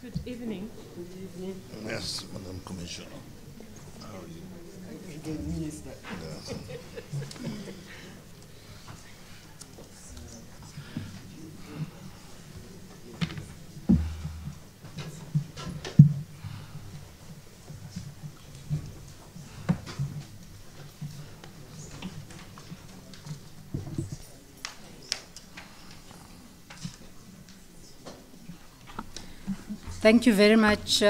Good evening. Good evening. Yes, Madam Commissioner. How are you? Good Minister. Yes. Thank you very much,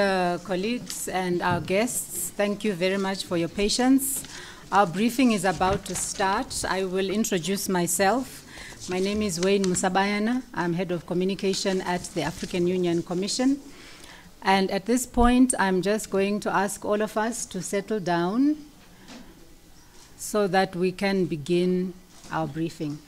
colleagues and our guests. Thank you very much for your patience. Our briefing is about to start. I will introduce myself. My name is Wayne Musabayana. I'm Head of Communication at the African Union Commission. And at this point, I'm just going to ask all of us to settle down so that we can begin our briefing.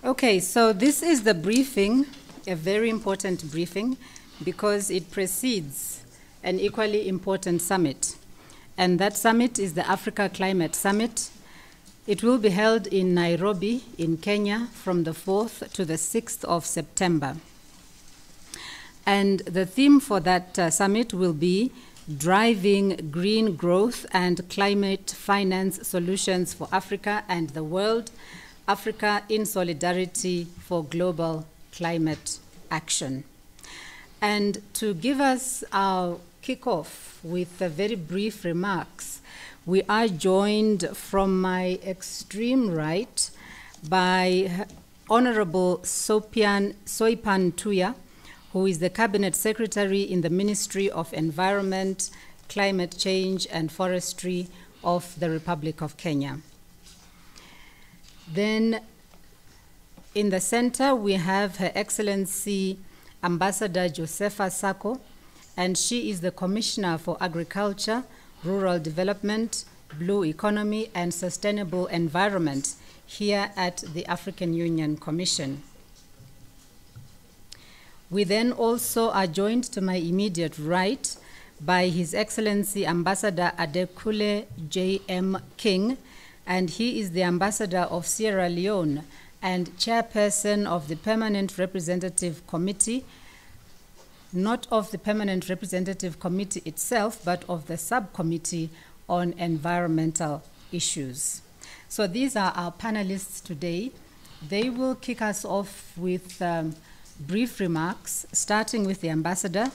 Okay, so this is the briefing, a very important briefing, because it precedes an equally important summit. And that summit is the Africa Climate Summit. It will be held in Nairobi, in Kenya, from the 4th to the 6th of September. And the theme for that summit will be Driving Green Growth and Climate Finance Solutions for Africa and the World, Africa in Solidarity for Global Climate Action. And to give us our kickoff with very brief remarks, we are joined from my extreme right by Honorable Soipan Tuya, who is the Cabinet Secretary in the Ministry of Environment, Climate Change and Forestry of the Republic of Kenya. Then in the center, we have Her Excellency Ambassador Josefa Sacko, and she is the Commissioner for Agriculture, Rural Development, Blue Economy, and Sustainable Environment here at the African Union Commission. We then also are joined to my immediate right by His Excellency Ambassador Adekunle J.M. King, and he is the Ambassador of Sierra Leone and Chairperson of the Permanent Representative Committee, not of the Permanent Representative Committee itself, but of the Subcommittee on Environmental Issues. So these are our panelists today. They will kick us off with brief remarks, starting with the Ambassador.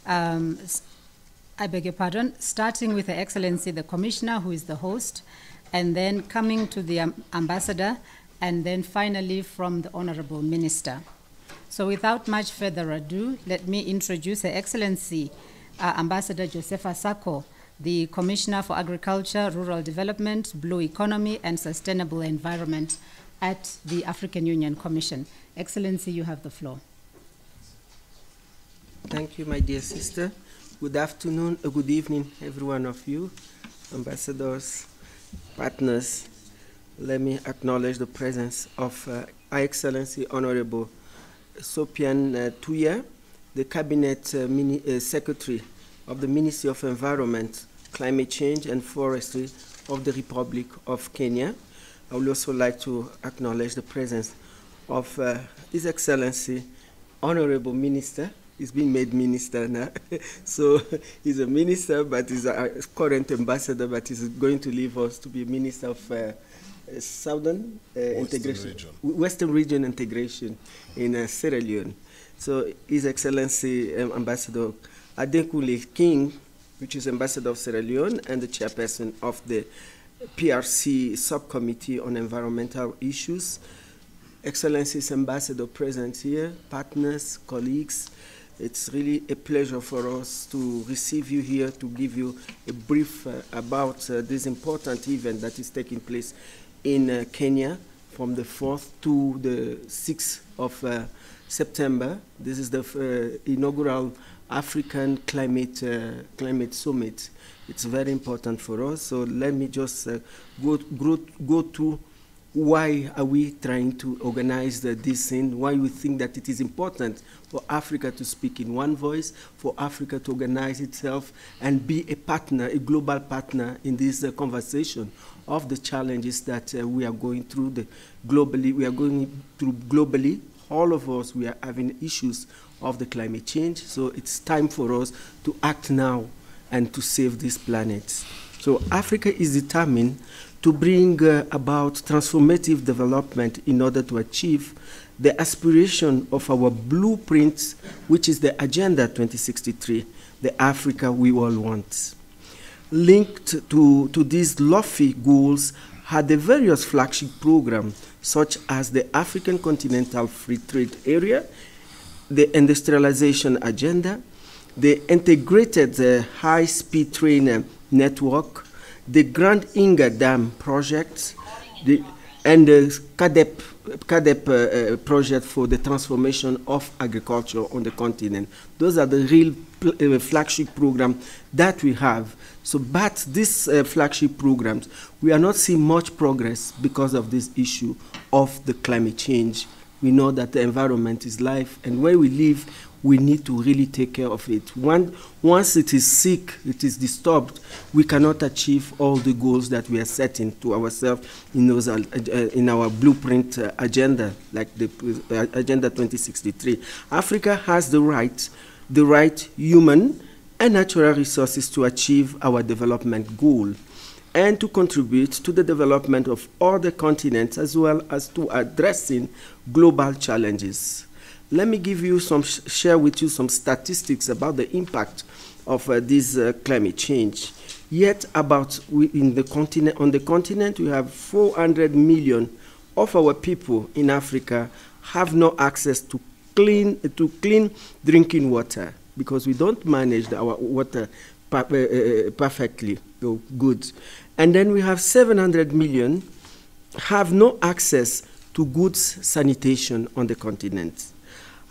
I beg your pardon, starting with Her Excellency the Commissioner, who is the host, and then coming to the Ambassador, and then finally from the Honorable Minister. So without much further ado, let me introduce Her Excellency Ambassador Josefa Sacko, the Commissioner for Agriculture, Rural Development, Blue Economy, and Sustainable Environment at the African Union Commission. Excellency, you have the floor. Thank you, my dear sister. Good afternoon, good evening, every one of you, ambassadors, partners. Let me acknowledge the presence of Her Excellency Honorable Soipan Tuya, the Cabinet Secretary of the Ministry of Environment, Climate Change and Forestry of the Republic of Kenya. I would also like to acknowledge the presence of His Excellency Honorable Minister. He's been made minister now. So he's a minister, but he's a current ambassador, but he's going to leave us to be a minister of Southern Integration, Western Region Integration in Sierra Leone. So His Excellency Ambassador Adekunle King, which is Ambassador of Sierra Leone and the Chairperson of the PRC Sub-Committee on Environmental Issues. Excellencies, Ambassador present here, partners, colleagues, it's really a pleasure for us to receive you here to give you a brief about this important event that is taking place in Kenya from the 4th to the 6th of September. This is the inaugural African Climate Summit. It's very important for us. So let me just go to why are we trying to organize this thing? Why we think that it is important for Africa to speak in one voice, for Africa to organize itself and be a partner, a global partner in this conversation of the challenges that we are going through globally. All of us, we are having issues of the climate change, so it's time for us to act now and to save this planet. So Africa is determined to bring about transformative development in order to achieve the aspiration of our blueprint, which is the Agenda 2063, the Africa we all want. Linked to these lofty goals are the various flagship programs, such as the African Continental Free Trade Area, the Industrialization Agenda, the Integrated High-Speed Train Network, the Grand Inga Dam project, and the CADEP project for the transformation of agriculture on the continent. Those are the real flagship programs that we have. So, but these flagship programs, we are not seeing much progress because of this issue of the climate change. We know that the environment is life, and where we live, we need to really take care of it. Once it is sick, it is disturbed, we cannot achieve all the goals that we are setting to ourselves in our blueprint agenda, like the Agenda 2063. Africa has the right human and natural resources to achieve our development goal and to contribute to the development of other continents as well as to addressing global challenges. Let me share with you some statistics about the impact of this climate change. Yet on the continent, we have 400 million of our people in Africa have no access to clean drinking water because we don't manage our water perfectly good. And then we have 700 million have no access to good sanitation on the continent.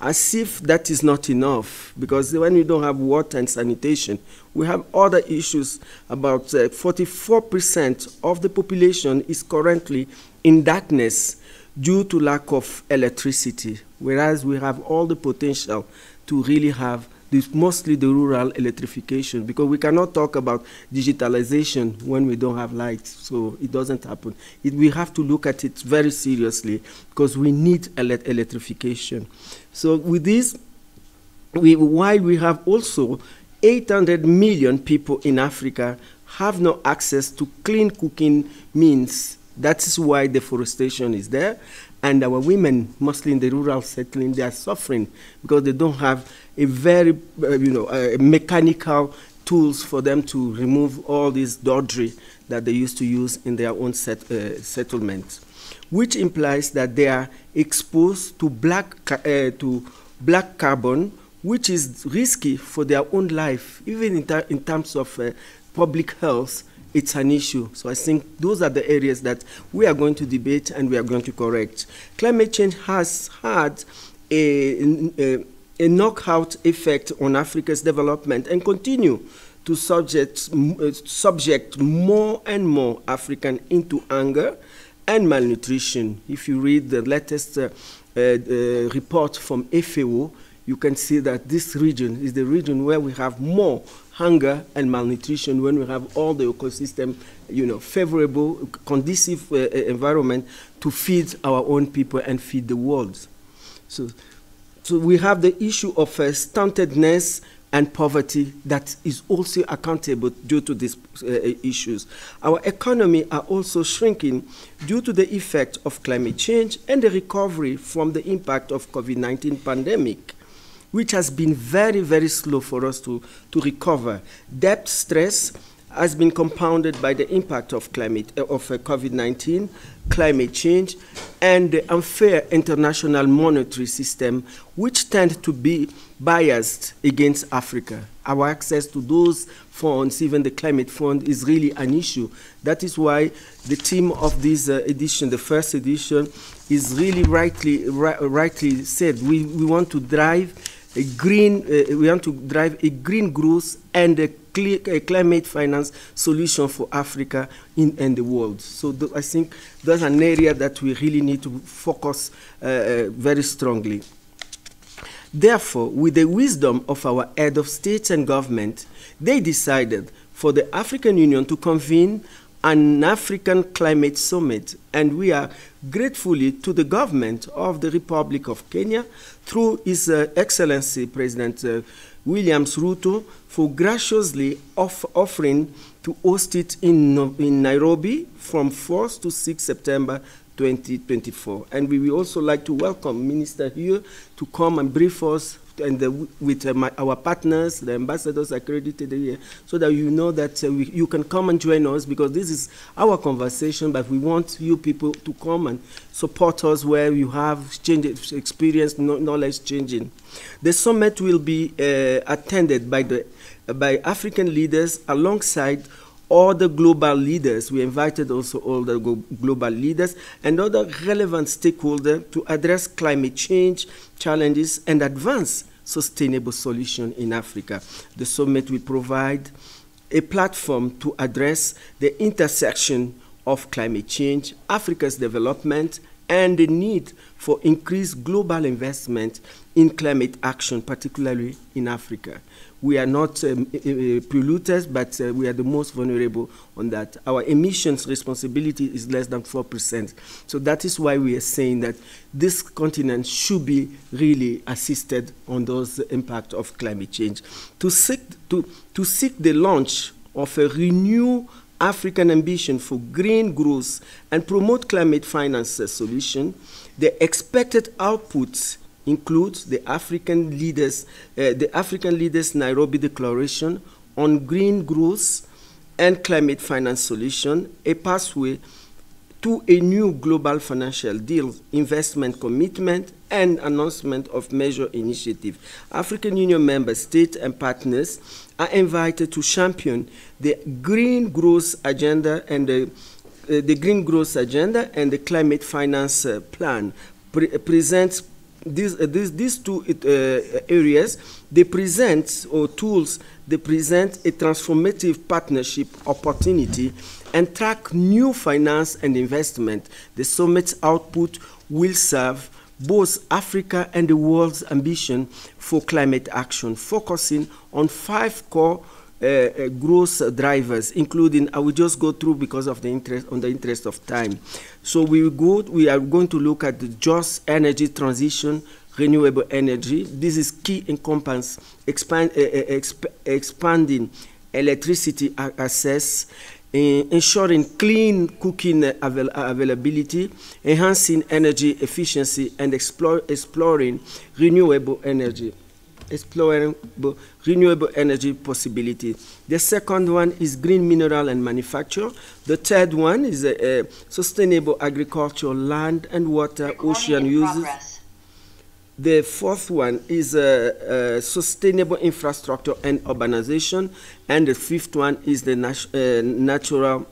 As if that is not enough, because when we don't have water and sanitation, we have other issues. About 44% of the population is currently in darkness due to lack of electricity, whereas we have all the potential to really have mostly the rural electrification, because we cannot talk about digitalization when we don't have light, so it doesn't happen. We have to look at it very seriously because we need electrification. So with this, while we have also 800 million people in Africa have no access to clean cooking means. That is why deforestation is there. And our women, mostly in the rural settling, they are suffering because they don't have a very, mechanical tools for them to remove all this dodgery that they used to use in their own settlements, which implies that they are exposed to black carbon, which is risky for their own life, even in terms of public health. It's an issue. So I think those are the areas that we are going to debate and we are going to correct. Climate change has had a knockout effect on Africa's development and continue to subject more and more African into hunger and malnutrition. If you read the latest report from FAO, you can see that this region is the region where we have more hunger and malnutrition when we have all the ecosystem, favorable, conducive environment to feed our own people and feed the world. So we have the issue of stuntedness and poverty that is also accountable due to these issues. Our economy are also shrinking due to the effect of climate change and the recovery from the impact of COVID-19 pandemic, which has been very, very slow for us to recover. Debt stress has been compounded by the impact of COVID-19, climate change, and the unfair international monetary system, which tend to be biased against Africa. Our access to those funds, even the climate fund, is really an issue. That is why the theme of this edition, the first edition, is really rightly said. We want to drive a green growth and a climate finance solution for Africa and the world. So I think that's an area that we really need to focus very strongly. Therefore, with the wisdom of our head of state and government, they decided for the African Union to convene an African Climate Summit, and we are gratefully to the government of the Republic of Kenya through His Excellency President William Ruto for graciously offering to host it in Nairobi from 4th to 6th September 2024. And we will also like to welcome Minister here to come and brief us and with our partners, the ambassadors accredited here, so that you know that you can come and join us, because this is our conversation, but we want you people to come and support us where you have change experience, knowledge changing. The summit will be attended by African leaders alongside all the global leaders. We invited also all the global leaders and other relevant stakeholders to address climate change challenges and advance sustainable solutions in Africa. The summit will provide a platform to address the intersection of climate change, Africa's development, and the need for increased global investment in climate action, particularly in Africa. We are not polluters, but we are the most vulnerable on that. Our emissions responsibility is less than 4%. So that is why we are saying that this continent should be really assisted on those impacts of climate change. To seek the launch of a renewed African ambition for green growth and promote climate finance solution, the expected outputs includes the African leaders Nairobi Declaration on green growth and climate finance solution, a pathway to a new global financial deal, investment commitment, and announcement of measure initiative. African Union member states and partners are invited to champion the green growth agenda and the green growth agenda and the climate finance plan. Presents these two areas, they present, or tools, they present a transformative partnership opportunity and track new finance and investment. The summit's output will serve both Africa and the world's ambition for climate action, focusing on 5 core growth drivers, including, I will just go through because of the interest of time. So we are going to look at the just energy transition, renewable energy. This is key encompass expanding electricity access, ensuring clean cooking availability, enhancing energy efficiency, and exploring renewable energy possibility. The second one is green mineral and manufacture. The third one is sustainable agriculture, land and water, ocean uses. The fourth one is sustainable infrastructure and urbanization. And the fifth one is the natural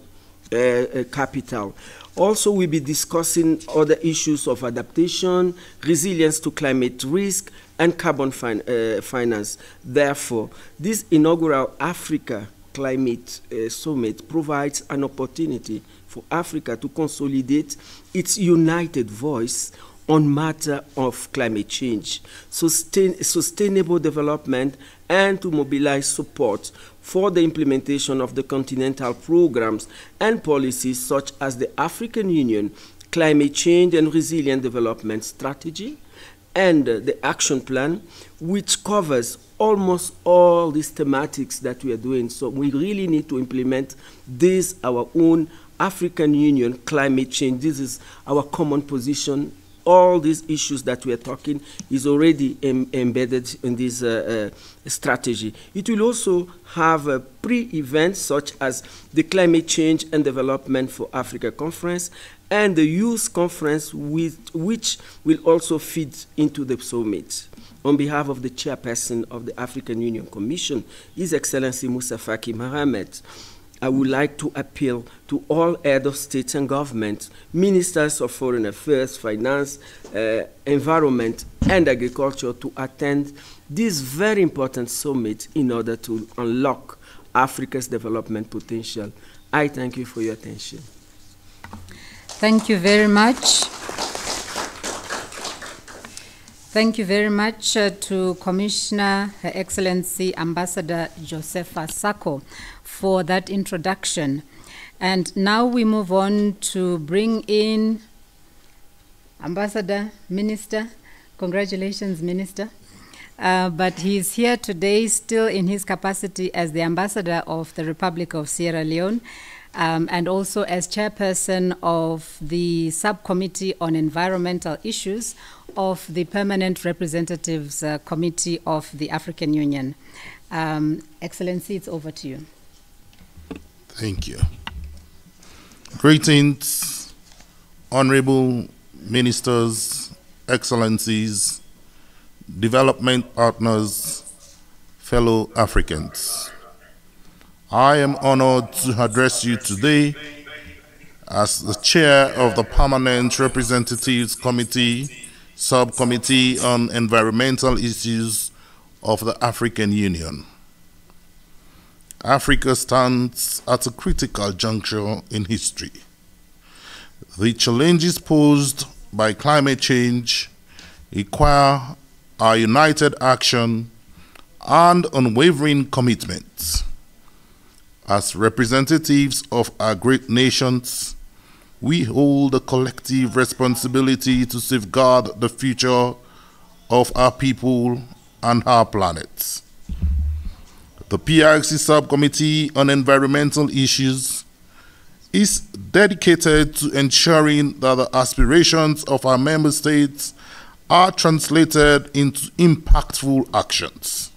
capital. Also, we'll be discussing other issues of adaptation, resilience to climate risk, and carbon finance. Therefore, this inaugural Africa Climate Summit provides an opportunity for Africa to consolidate its united voice on matter of climate change, sustainable development, and to mobilize support for the implementation of the continental programs and policies such as the African Union Climate Change and Resilient Development Strategy and the Action Plan, which covers almost all these thematics that we are doing. So we really need to implement this, our own African Union climate change. This is our common position. All these issues that we are talking is already embedded in this strategy. It will also have pre-events such as the Climate Change and Development for Africa Conference and the Youth Conference, which will also feed into the summit. On behalf of the Chairperson of the African Union Commission, His Excellency Moussa Faki Mohamed, I would like to appeal to all heads of state and government, ministers of foreign affairs, finance, environment, and agriculture to attend this very important summit in order to unlock Africa's development potential. I thank you for your attention. Thank you very much. Thank you very much to Commissioner, Her Excellency Ambassador Josefa Sacko, for that introduction. And now we move on to bring in Ambassador, Minister. Congratulations, Minister. But he's here today still in his capacity as the Ambassador of the Republic of Sierra Leone, and also as Chairperson of the Subcommittee on Environmental Issues of the Permanent Representatives Committee of the African Union. Excellency, it's over to you. Thank you. Greetings, honorable ministers, excellencies, development partners, fellow Africans. I am honored to address you today as the chair of the Permanent Representatives Committee, Subcommittee on Environmental Issues of the African Union. Africa stands at a critical juncture in history. The challenges posed by climate change require our united action and unwavering commitment. As representatives of our great nations, we hold a collective responsibility to safeguard the future of our people and our planet. The PRC Sub-Committee on Environmental Issues is dedicated to ensuring that the aspirations of our member states are translated into impactful actions.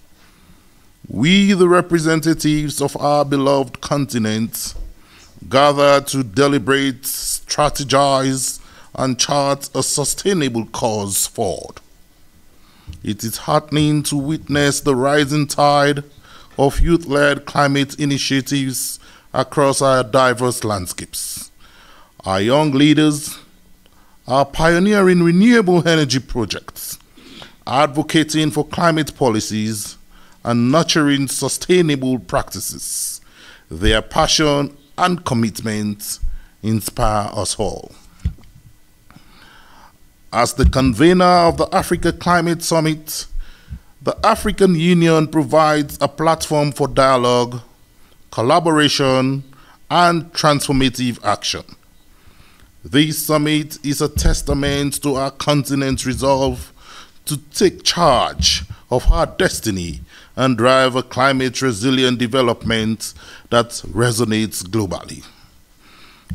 We, the representatives of our beloved continent, gather to deliberate, strategize, and chart a sustainable course forward. It is heartening to witness the rising tide of youth-led climate initiatives across our diverse landscapes. Our young leaders are pioneering renewable energy projects, advocating for climate policies, and nurturing sustainable practices. Their passion and commitment inspire us all. As the convener of the Africa Climate Summit, the African Union provides a platform for dialogue, collaboration, and transformative action. This summit is a testament to our continent's resolve to take charge of our destiny and drive a climate-resilient development that resonates globally.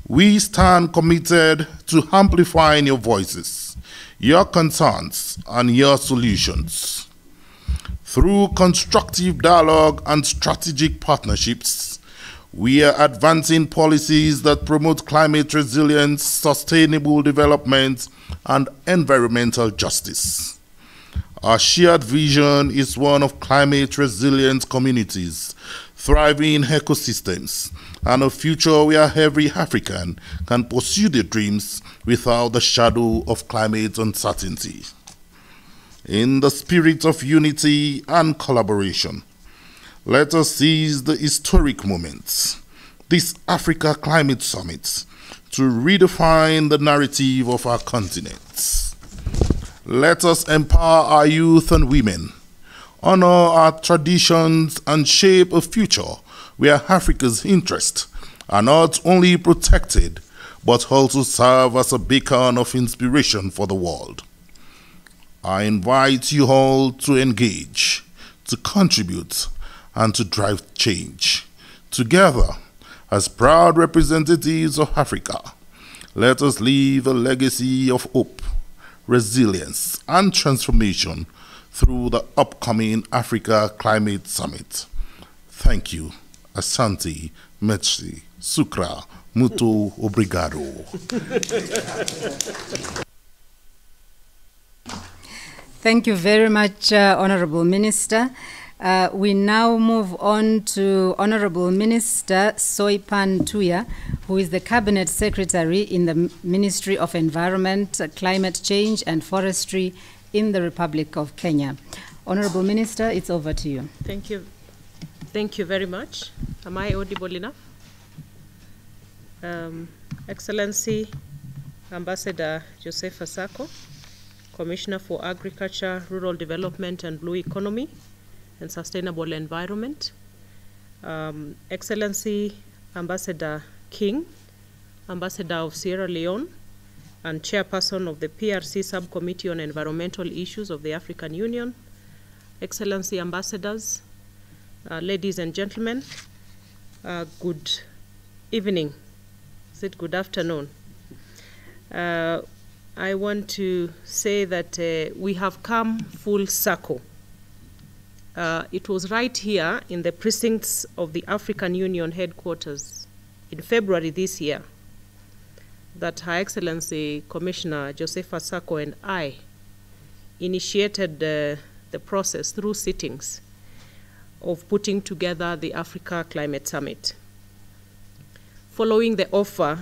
We stand committed to amplifying your voices, your concerns, and your solutions. Through constructive dialogue and strategic partnerships, we are advancing policies that promote climate resilience, sustainable development, and environmental justice. Our shared vision is one of climate-resilient communities, thriving ecosystems, and a future where every African can pursue their dreams without the shadow of climate uncertainty. In the spirit of unity and collaboration, let us seize the historic moments, this Africa Climate Summit, to redefine the narrative of our continent. Let us empower our youth and women, honor our traditions, and shape a future where Africa's interests are not only protected, but also serve as a beacon of inspiration for the world. I invite you all to engage, to contribute, and to drive change. Together, as proud representatives of Africa, let us leave a legacy of hope, resilience, and transformation through the upcoming Africa Climate Summit. Thank you. Asante, merci, sukra, muito obrigado. Thank you very much, Honorable Minister. We now move on to Honorable Minister Soipan Tuya, who is the Cabinet Secretary in the Ministry of Environment, Climate Change and Forestry in the Republic of Kenya. Honorable Minister, it's over to you. Thank you. Thank you very much. Am I audible enough? Excellency Ambassador Josefa Sacko, Commissioner for Agriculture, Rural Development and Blue Economy and Sustainable Environment, Excellency Ambassador King, Ambassador of Sierra Leone, and Chairperson of the PRC Sub-Committee on Environmental Issues of the African Union, Excellency Ambassadors, ladies and gentlemen, good evening. Is it good afternoon? I want to say that we have come full circle. It was right here in the precincts of the African Union headquarters in February this year that Her Excellency Commissioner Josefa Sacko and I initiated the process through sittings of putting together the Africa Climate Summit. Following the offer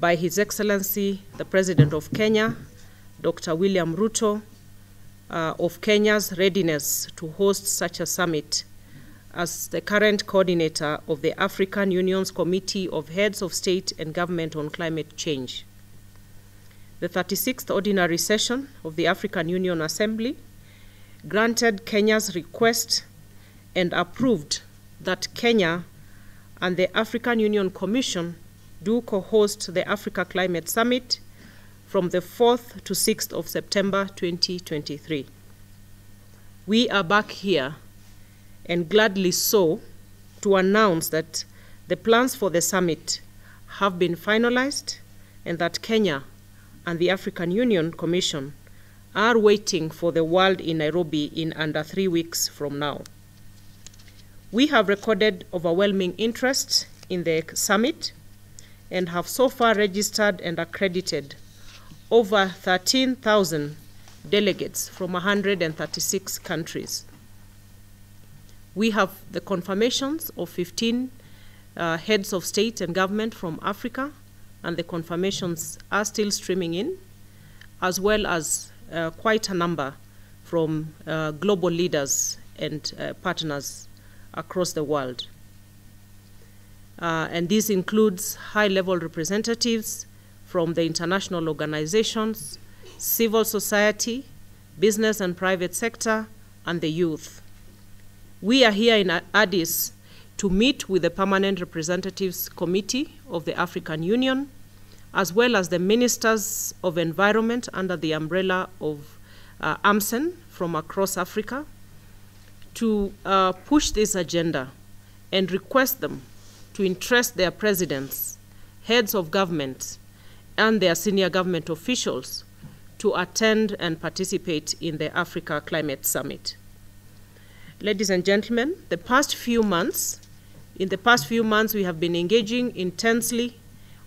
by His Excellency, the President of Kenya, Dr. William Ruto, of Kenya's readiness to host such a summit as the current coordinator of the African Union's Committee of Heads of State and Government on Climate Change. The 36th Ordinary Session of the African Union Assembly granted Kenya's request and approved that Kenya and the African Union Commission do co-host the Africa Climate Summit from the 4th to 6th of September 2023. We are back here, and gladly so, to announce that the plans for the summit have been finalized and that Kenya and the African Union Commission are waiting for the world in Nairobi in under 3 weeks from now. We have recorded overwhelming interest in the summit and have so far registered and accredited over 13,000 delegates from 136 countries. We have the confirmations of 15 heads of state and government from Africa, and the confirmations are still streaming in, as well as quite a number from global leaders and partners across the world. And this includes high-level representatives from the international organizations, civil society, business and private sector, and the youth. We are here in Addis to meet with the Permanent Representatives Committee of the African Union, as well as the Ministers of Environment under the umbrella of AMSEN from across Africa, to push this agenda and request them to interest their presidents, heads of government, and their senior government officials to attend and participate in the Africa Climate Summit. Ladies and gentlemen, in the past few months, we have been engaging intensely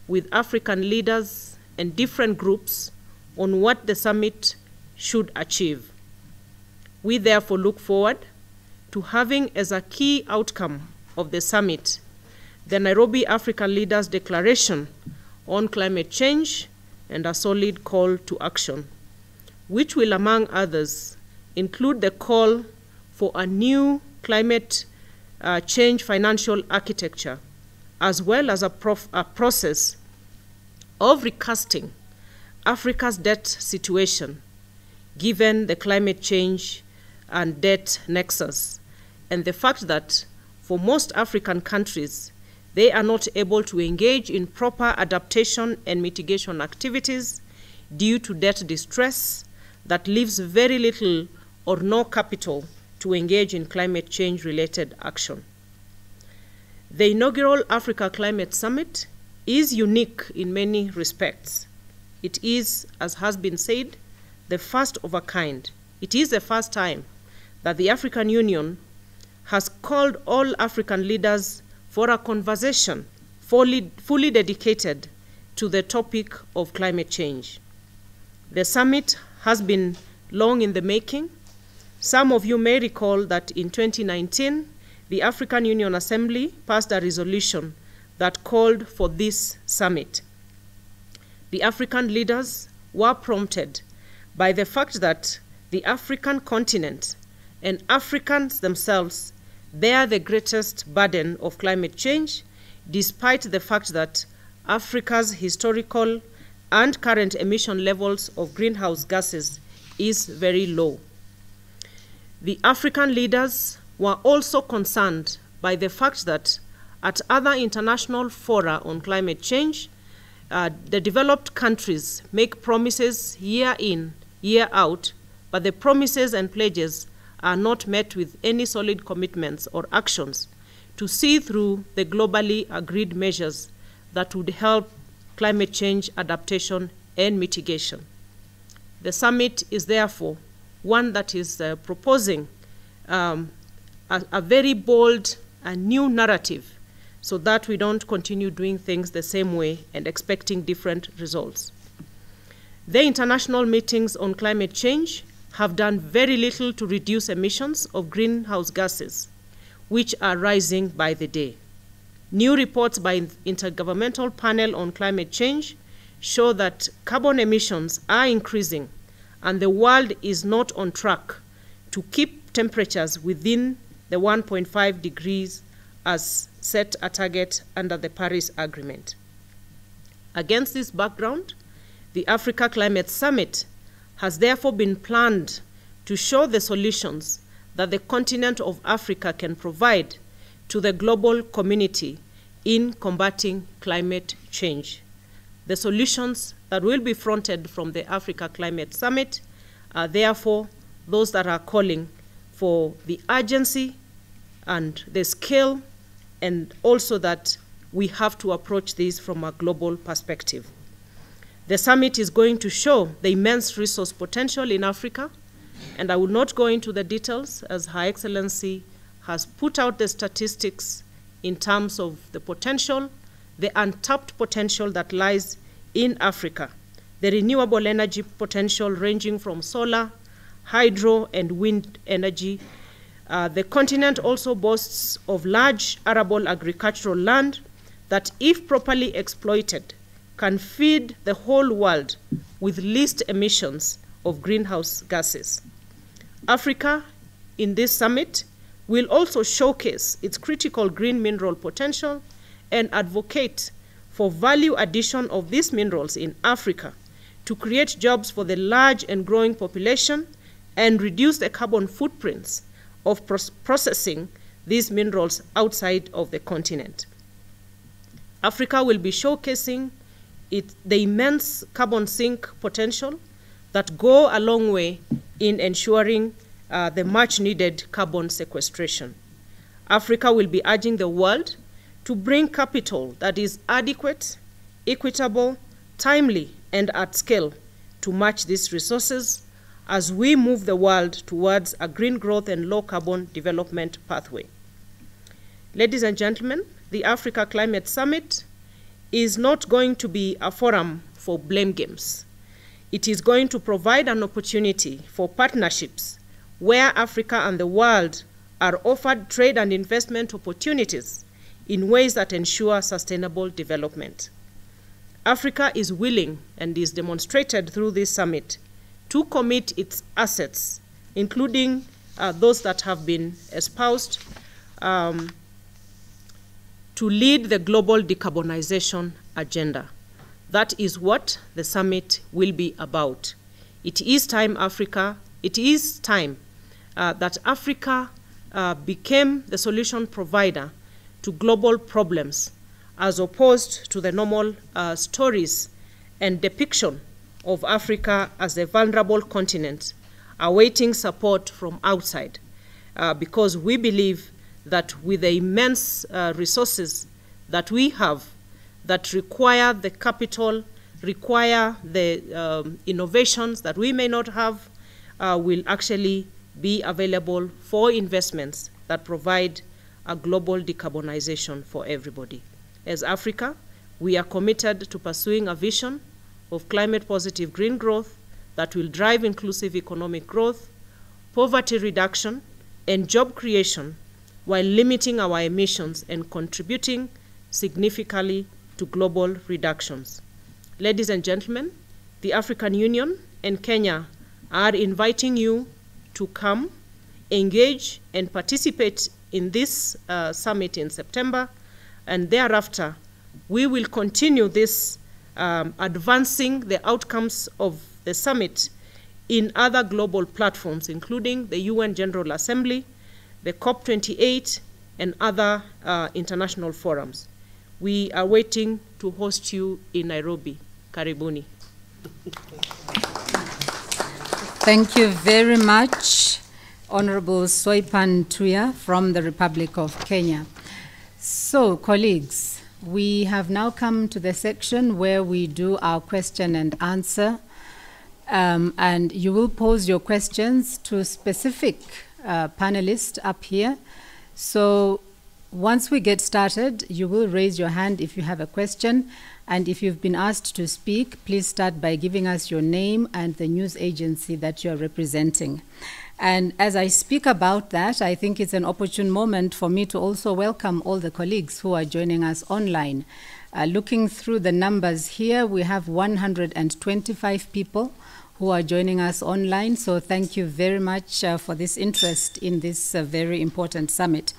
with African leaders and different groups on what the summit should achieve. We therefore look forward to having as a key outcome of the summit the Nairobi African Leaders Declaration on Climate Change and a solid call to action, which will, among others, include the call for a new climate change financial architecture, as well as a process of recasting Africa's debt situation, given the climate change and debt nexus, and the fact that for most African countries, they are not able to engage in proper adaptation and mitigation activities due to debt distress that leaves very little or no capital to engage in climate change-related action. The inaugural Africa Climate Summit is unique in many respects. It is, as has been said, the first of a kind. It is the first time that the African Union has called all African leaders for a conversation fully dedicated to the topic of climate change. The summit has been long in the making. Some of you may recall that in 2019, the African Union Assembly passed a resolution that called for this summit. The African leaders were prompted by the fact that the African continent and Africans themselves bear the greatest burden of climate change, despite the fact that Africa's historical and current emission levels of greenhouse gases is very low. The African leaders were also concerned by the fact that at other international fora on climate change, the developed countries make promises year in, year out, but the promises and pledges are not met with any solid commitments or actions to see through the globally agreed measures that would help climate change adaptation and mitigation. The summit is therefore one that is proposing a very bold and new narrative so that we don't continue doing things the same way and expecting different results. The international meetings on climate change have done very little to reduce emissions of greenhouse gases, which are rising by the day. New reports by Intergovernmental Panel on Climate Change show that carbon emissions are increasing and the world is not on track to keep temperatures within the 1.5 degrees as set a target under the Paris Agreement. Against this background, the Africa Climate Summit has therefore been planned to show the solutions that the continent of Africa can provide to the global community in combating climate change. The solutions that will be fronted from the Africa Climate Summit are therefore those that are calling for the urgency and the scale, and also that we have to approach this from a global perspective. The summit is going to show the immense resource potential in Africa, and I will not go into the details as Her Excellency has put out the statistics in terms of the potential, the untapped potential that lies in Africa, the renewable energy potential ranging from solar, hydro, and wind energy. The continent also boasts of large arable agricultural land that, if properly exploited, can feed the whole world with least emissions of greenhouse gases. Africa, in this summit, will also showcase its critical green mineral potential and advocate for value addition of these minerals in Africa to create jobs for the large and growing population and reduce the carbon footprints of processing these minerals outside of the continent. Africa will be showcasing the immense carbon sink potential that go a long way in ensuring the much needed carbon sequestration. Africa will be urging the world to bring capital that is adequate, equitable, timely, and at scale to match these resources as we move the world towards a green growth and low carbon development pathway. Ladies and gentlemen, the Africa Climate Summit is not going to be a forum for blame games. It is going to provide an opportunity for partnerships where Africa and the world are offered trade and investment opportunities in ways that ensure sustainable development. Africa is willing, and is demonstrated through this summit, to commit its assets, including those that have been espoused, to lead the global decarbonization agenda. That is what the summit will be about. It is time, Africa, it is time that Africa became the solution provider to global problems, as opposed to the normal stories and depiction of Africa as a vulnerable continent awaiting support from outside, because we believe that with the immense resources that we have that require the capital, require the innovations that we may not have, will actually be available for investments that provide a global decarbonization for everybody. As Africa, we are committed to pursuing a vision of climate-positive green growth that will drive inclusive economic growth, poverty reduction, and job creation, while limiting our emissions and contributing significantly to global reductions. Ladies and gentlemen, the African Union and Kenya are inviting you to come, engage, and participate in this summit in September, and thereafter we will continue this advancing the outcomes of the summit in other global platforms, including the UN General Assembly, the COP28, and other international forums. We are waiting to host you in Nairobi. Karibuni. Thank you very much, Honorable Soipan Tuya from the Republic of Kenya. So, colleagues, we have now come to the section where we do our question and answer. And you will pose your questions to specific panelists up here. So once we get started, you will raise your hand if you have a question. And if you've been asked to speak, please start by giving us your name and the news agency that you're representing. And as I speak about that, I think it's an opportune moment for me to also welcome all the colleagues who are joining us online. Looking through the numbers here, we have 125 people who are joining us online. So thank you very much for this interest in this very important summit.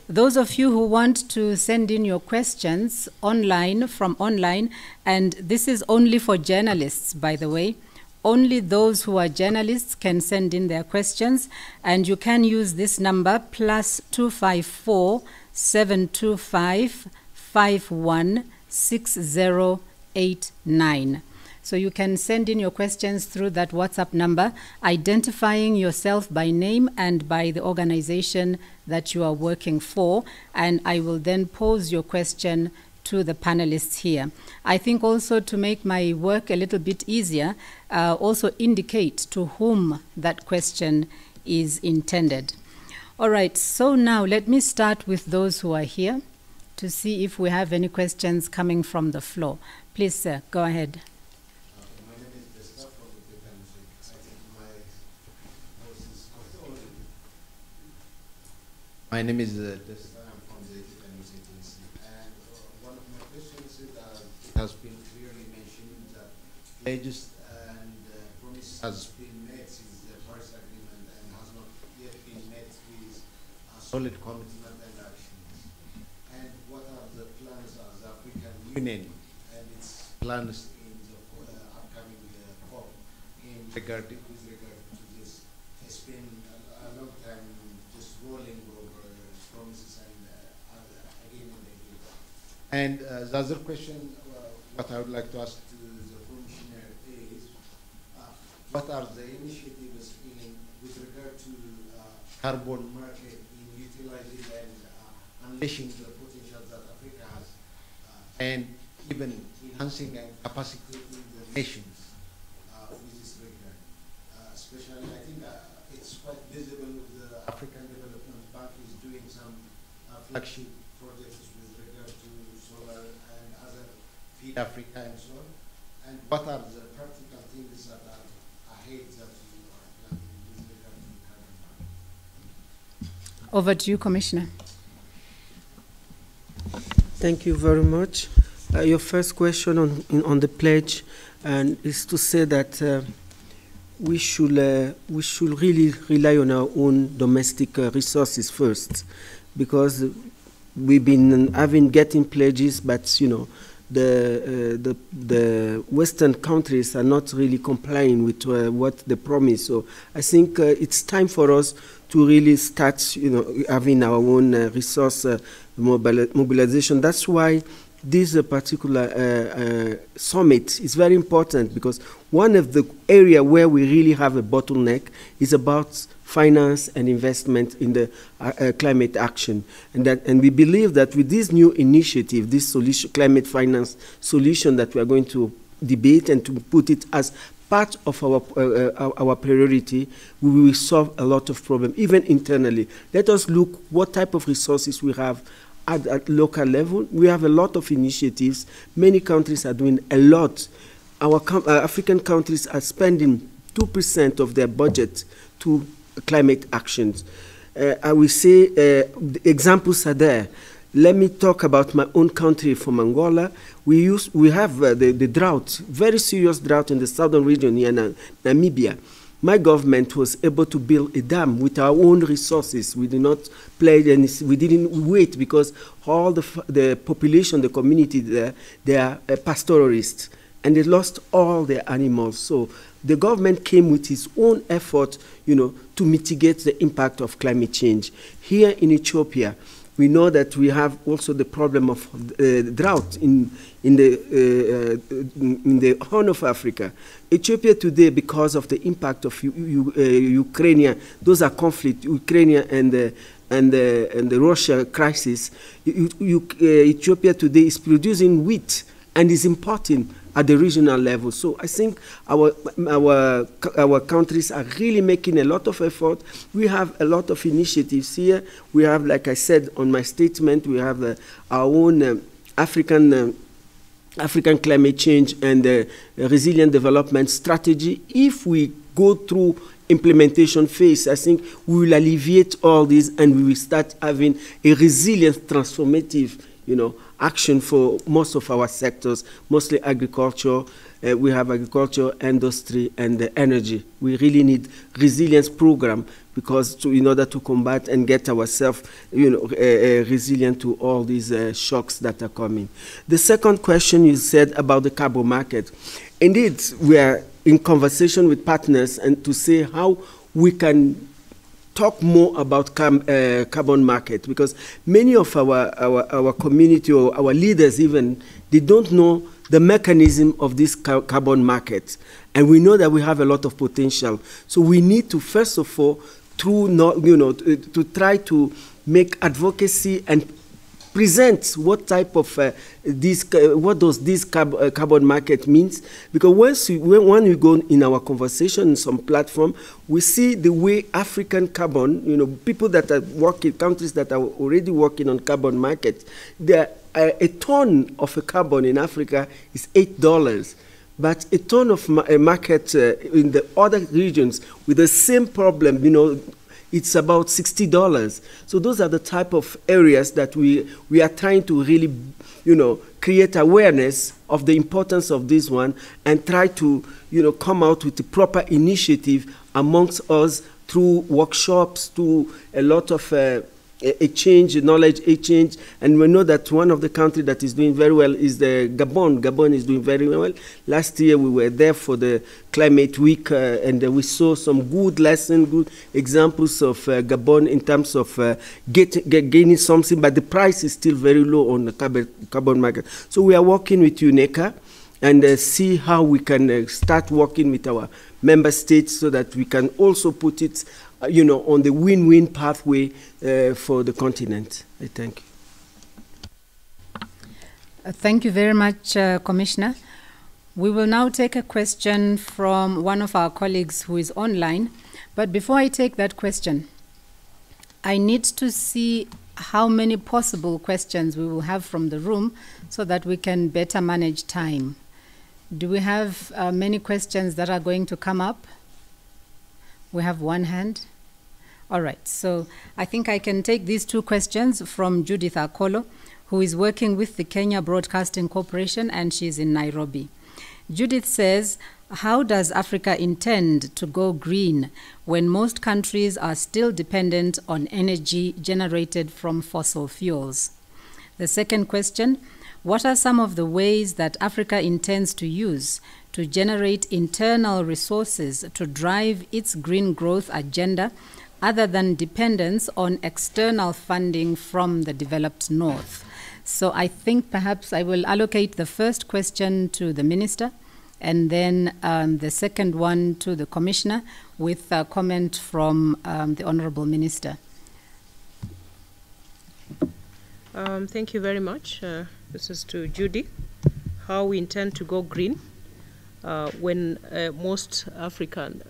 Those of you who want to send in your questions online, from online, and this is only for journalists, by the way, only those who are journalists can send in their questions, and you can use this number +254 725 516089. So you can send in your questions through that WhatsApp number, identifying yourself by name and by the organization that you are working for, and I will then pose your question to the panelists here. I think also to make my work a little bit easier, also indicate to whom that question is intended. All right, so now let me start with those who are here to see if we have any questions coming from the floor. Please, sir, go ahead. My name is Desta. I'm from the News Agency. And one of my questions is that it has been clearly mentioned that pledges and promises has been met since the Paris Agreement and has not yet been met with solid commitment and actions. And what are the plans as the African Union and its plans in the upcoming COP with regard to this? It's been a long time just rolling over promises and again and again. And the other question, what I would like to ask to the Commissioner is, what are the initiatives with regard to carbon market in utilizing and unleashing the potential that Africa has, and even enhancing and capacitating the nations with this regard? Especially, I think it's quite visible with the African Development Bank is doing some flagship projects with regard to solar and other feed Africa and so on. And what are the practical things that are ahead that you are planning with regard to the carbon market? Over to you, Commissioner. Thank you very much. Your first question on the pledge is to say that we should really rely on our own domestic resources first, because we've been getting pledges, but you know the Western countries are not really complying with what they promise. So I think it's time for us to really start, having our own resource mobilization. That's why this particular summit is very important, because one of the areas where we really have a bottleneck is about finance and investment in the climate action. And we believe that with this new initiative, this solution, climate finance solution that we are going to debate and to put it as part of our priority, we will solve a lot of problems, even internally. Let us look what type of resources we have at local level. We have a lot of initiatives. Many countries are doing a lot. Our African countries are spending 2% of their budget to climate actions. I will say the examples are there. Let me talk about my own country, from Angola. We have the drought, very serious drought in the southern region here in Namibia. my government was able to build a dam with our own resources. We did not play any, we didn't wait, because all the population, the community there, they are pastoralists, and they lost all their animals. So the government came with its own effort, you know, to mitigate the impact of climate change. Here in Ethiopia, we know that we have also the problem of drought in the Horn of Africa. Ethiopia today, because of the impact of Ukraine, those are conflict, Ukraine and the Russia crisis. Ethiopia today is producing wheat and is importing at the regional level. So I think our countries are really making a lot of effort. We have a lot of initiatives here. We have, like I said on my statement, we have our own African climate change and resilient development strategy. If we go through implementation phase, I think we will alleviate all this, and we will start having a resilient, transformative, you know, action for most of our sectors, mostly agriculture. We have agriculture, industry, and energy. We really need resilience program, because in order to combat and get ourselves, you know, resilient to all these shocks that are coming. The second question you said about the carbon market. Indeed, we are in conversation with partners and to say how we can talk more about carbon market, because many of our community or our leaders even, they don't know the mechanism of this carbon market. And we know that we have a lot of potential. So we need to, first of all, to try to make advocacy and present what type of what does this carbon market means, because when we go in our conversation in some platform, we see the way African carbon, you know, people that are working, countries that are already working on carbon market, a ton of a carbon in Africa is $8. But a ton of a market in the other regions with the same problem, you know, it's about $60. So those are the type of areas that we are trying to really, you know, create awareness of the importance of this one, and try to, you know, come out with a proper initiative amongst us through workshops, through a lot of knowledge exchange. And we know that one of the countries that is doing very well is the Gabon. Gabon is doing very well. Last year we were there for the Climate Week, and we saw some good lessons, good examples of Gabon in terms of gaining something, but the price is still very low on the carbon market. So we are working with UNECA and see how we can start working with our member states so that we can also put it, you know, on the win-win pathway for the continent. I thank you. Thank you very much, Commissioner. We will now take a question from one of our colleagues who is online. But before I take that question, I need to see how many possible questions we will have from the room so that we can better manage time. Do we have many questions that are going to come up? We have one hand. All right, so I think I can take these two questions from Judith Akolo, who is working with the Kenya Broadcasting Corporation, and she's in Nairobi. Judith says, how does Africa intend to go green when most countries are still dependent on energy generated from fossil fuels? The second question, what are some of the ways that Africa intends to use to generate internal resources to drive its green growth agenda, other than dependence on external funding from the developed North? So I think perhaps I will allocate the first question to the Minister, and then the second one to the Commissioner, with a comment from the Honorable Minister. Thank you very much. This is to Judy. How we intend to go green when most African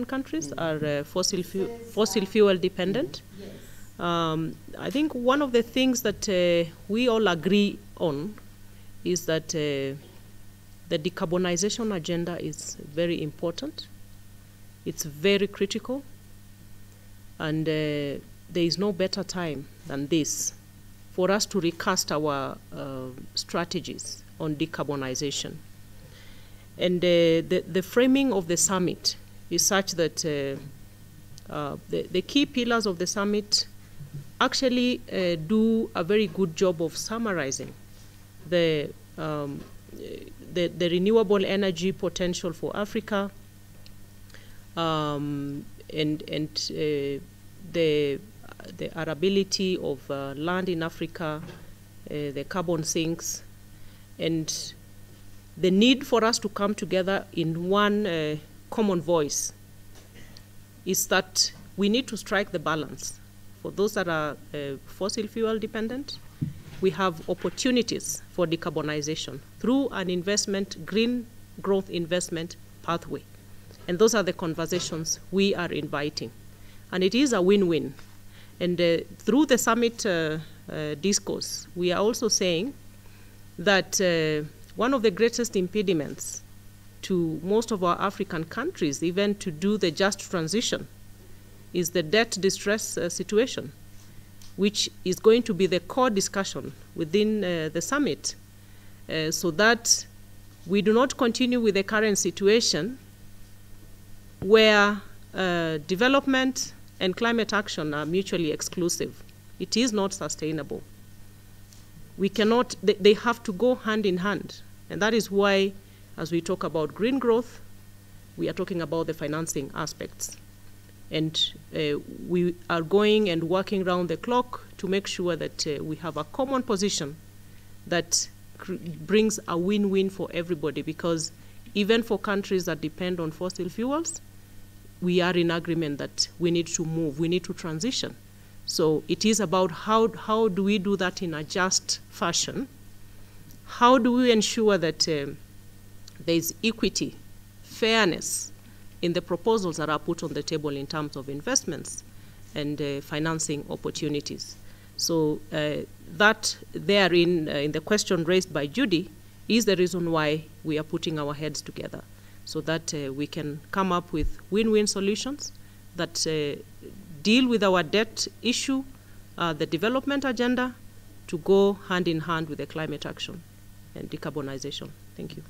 countries are fossil fuel dependent. Yes. I think one of the things that we all agree on is that the decarbonization agenda is very important. It's very critical, and there is no better time than this for us to recast our strategies on decarbonization. And the framing of the summit is such that the key pillars of the summit actually do a very good job of summarizing the renewable energy potential for Africa, and the arability of land in Africa, the carbon sinks, and the need for us to come together in one common voice is that we need to strike the balance. For those that are fossil fuel dependent, we have opportunities for decarbonization through an investment, green growth investment pathway. And those are the conversations we are inviting. And it is a win-win. And through the summit discourse, we are also saying that one of the greatest impediments to most of our African countries, even to do the just transition, is the debt distress situation, which is going to be the core discussion within the summit, so that we do not continue with the current situation where development and climate action are mutually exclusive. It is not sustainable. We cannot, they have to go hand in hand. And that is why, as we talk about green growth, we are talking about the financing aspects. And we are going and working round the clock to make sure that we have a common position that brings a win-win for everybody, because even for countries that depend on fossil fuels, we are in agreement that we need to move, we need to transition. So it is about how do we do that in a just fashion? How do we ensure that there is equity, fairness in the proposals that are put on the table in terms of investments and financing opportunities? So that therein, in the question raised by Judy, is the reason why we are putting our heads together, so that we can come up with win-win solutions that deal with our debt issue, the development agenda, to go hand in hand with the climate action and decarbonization. Thank you.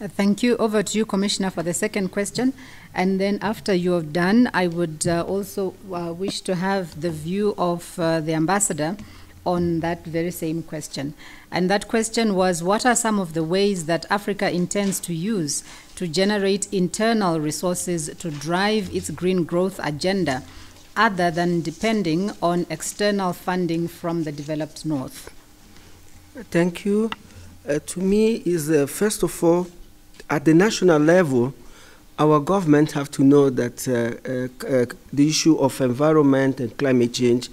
Thank you. Over to you, Commissioner, for the second question. And then after you have done, I would also wish to have the view of the Ambassador on that very same question. And that question was, what are some of the ways that Africa intends to use to generate internal resources to drive its green growth agenda, other than depending on external funding from the developed North? Thank you. To me, is first of all, at the national level, our government have to know that the issue of environment and climate change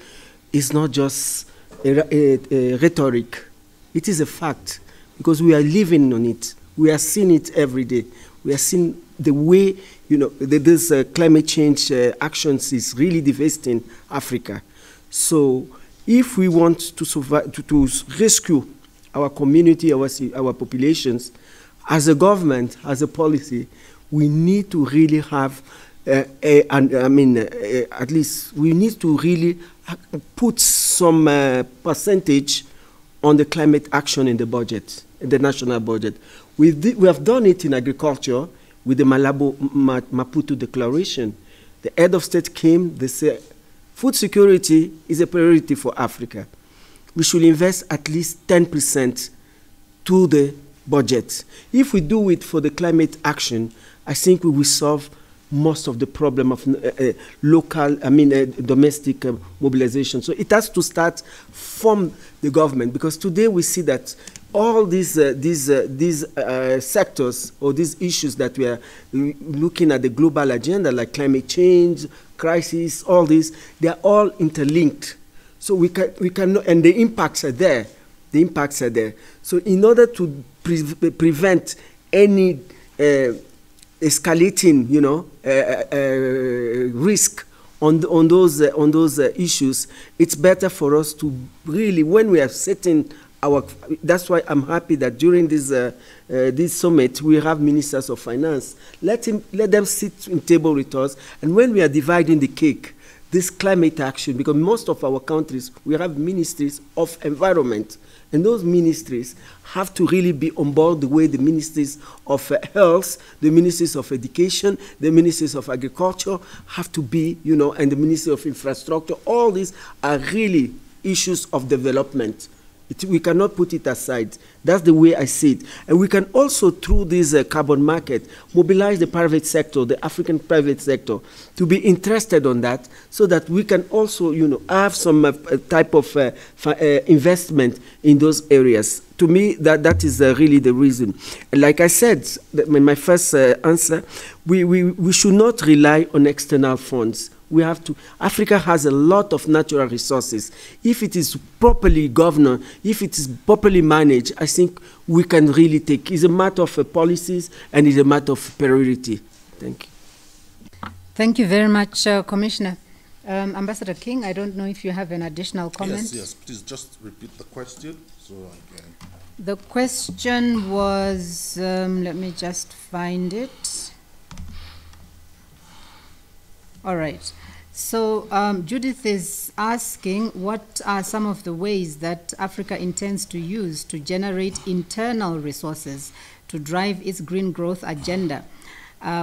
is not just a rhetoric. It is a fact, because we are living on it. We are seeing it every day. We are seeing the way, this climate change actions is really devastating Africa. So if we want to survive, to rescue our community, our populations, as a government, as a policy, we need to really have, at least we need to really put some percentage on the climate action in the budget, in the national budget. We have done it in agriculture with the Malabo Maputo Declaration. The head of state came, they said, food security is a priority for Africa. We should invest at least 10% to the budget. If we do it for the climate action, I think we will solve most of the problem of domestic mobilization. So it has to start from the government, because today we see that all these sectors or these issues that we are looking at the global agenda, like climate change, crisis, all these, they are all interlinked. So we can, and the impacts are there. The impacts are there. So in order to prevent any escalating, risk on those issues, it's better for us to really, when we are setting our, that's why I'm happy that during this summit we have ministers of finance. Let them sit in table with us, and when we are dividing the cake, this climate action, because most of our countries, we have ministries of environment, and those ministries have to really be on board the way the ministries of health, the ministries of education, the ministries of agriculture have to be, you know, and the ministry of infrastructure. All these are really issues of development. We cannot put it aside. That's the way I see it. And we can also, through this carbon market, mobilize the private sector, the African private sector, to be interested on that, so that we can also, you know, have some type of investment in those areas. To me, that is really the reason. Like I said in my first answer, we should not rely on external funds. We have to. Africa has a lot of natural resources. If it is properly governed, if it is properly managed, I think we can really take. It's a matter of policies and it's a matter of priority. Thank you. Thank you very much, Commissioner. Ambassador King, I don't know if you have an additional comment. Yes, please just repeat the question so I can. The question was, let me just find it. All right. So Judith is asking, what are some of the ways that Africa intends to use to generate internal resources to drive its green growth agenda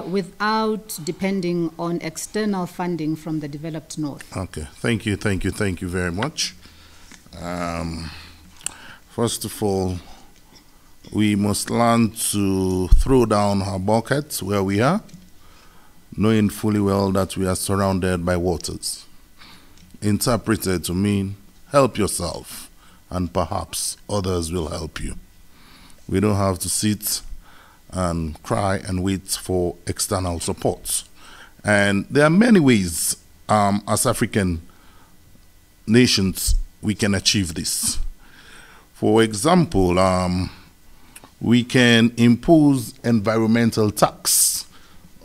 without depending on external funding from the developed North? Okay, thank you very much. First of all, we must learn to throw down our buckets where we are, knowing fully well that we are surrounded by waters. Interpreted to mean, help yourself, and perhaps others will help you. We don't have to sit and cry and wait for external support. And there are many ways as African nations we can achieve this. For example, we can impose environmental tax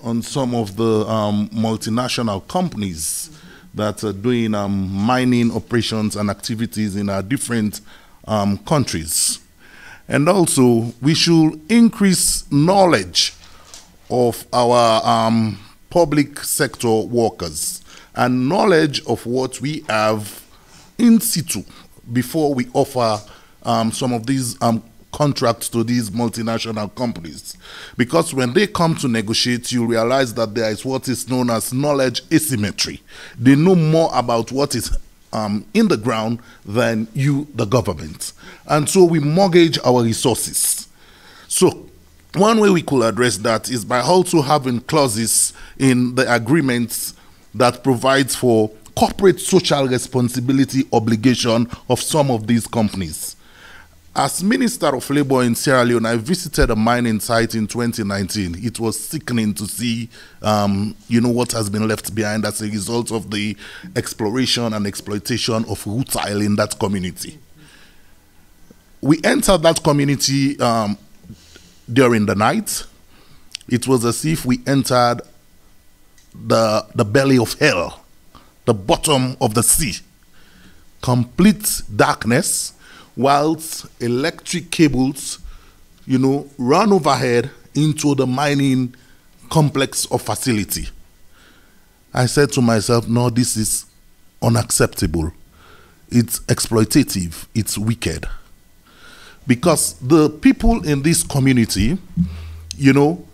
on some of the multinational companies that are doing mining operations and activities in our different countries. And also, we should increase knowledge of our public sector workers and knowledge of what we have in situ before we offer some of these contracts to these multinational companies. Because when they come to negotiate, you realize that there is what is known as knowledge asymmetry. They know more about what is in the ground than you, the government. And so we mortgage our resources. So one way we could address that is by also having clauses in the agreements that provides for corporate social responsibility obligation of some of these companies. As Minister of Labor in Sierra Leone, I visited a mining site in 2019. It was sickening to see, what has been left behind as a result of the exploration and exploitation of rutile in that community. We entered that community during the night. It was as if we entered the belly of hell, the bottom of the sea. Complete darkness, whilst electric cables, run overhead into the mining complex or facility. I said to myself, no, this is unacceptable. It's exploitative. It's wicked. Because the people in this community,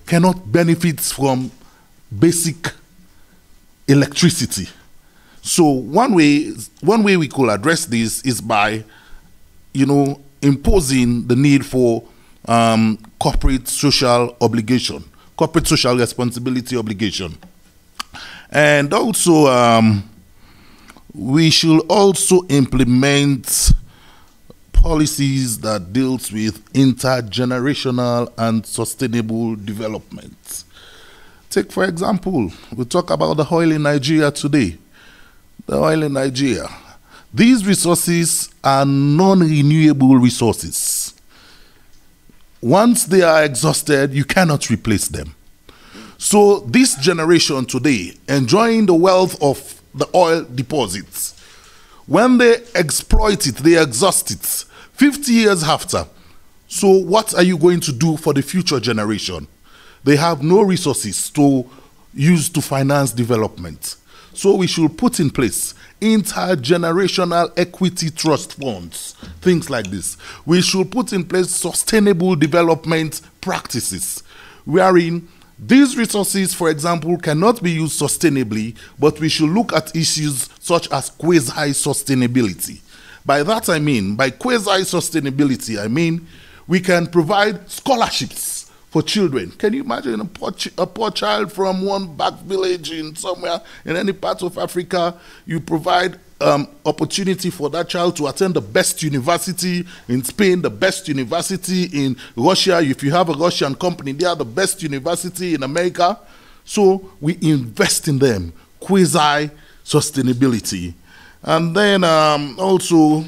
cannot benefit from basic electricity. So one way we could address this is by imposing the need for corporate social obligation, corporate social responsibility obligation. And also, we should also implement policies that deals with intergenerational and sustainable development. Take, for example, we talk about the oil in Nigeria today. The oil in Nigeria. These resources are non-renewable resources. Once they are exhausted, you cannot replace them. So this generation today, enjoying the wealth of the oil deposits, when they exploit it, they exhaust it, 50 years after. So what are you going to do for the future generation? They have no resources to use to finance development. So we should put in place intergenerational equity trust funds, things like this. We should put in place sustainable development practices, wherein these resources, for example, cannot be used sustainably, but we should look at issues such as quasi-sustainability. By that I mean, by quasi-sustainability, I mean we can provide scholarships for children. Can you imagine a poor child from one back village in somewhere in any part of Africa? You provide opportunity for that child to attend the best university in Spain, the best university in Russia. If you have a Russian company, they are the best university in America. So we invest in them, quasi-sustainability. And then also,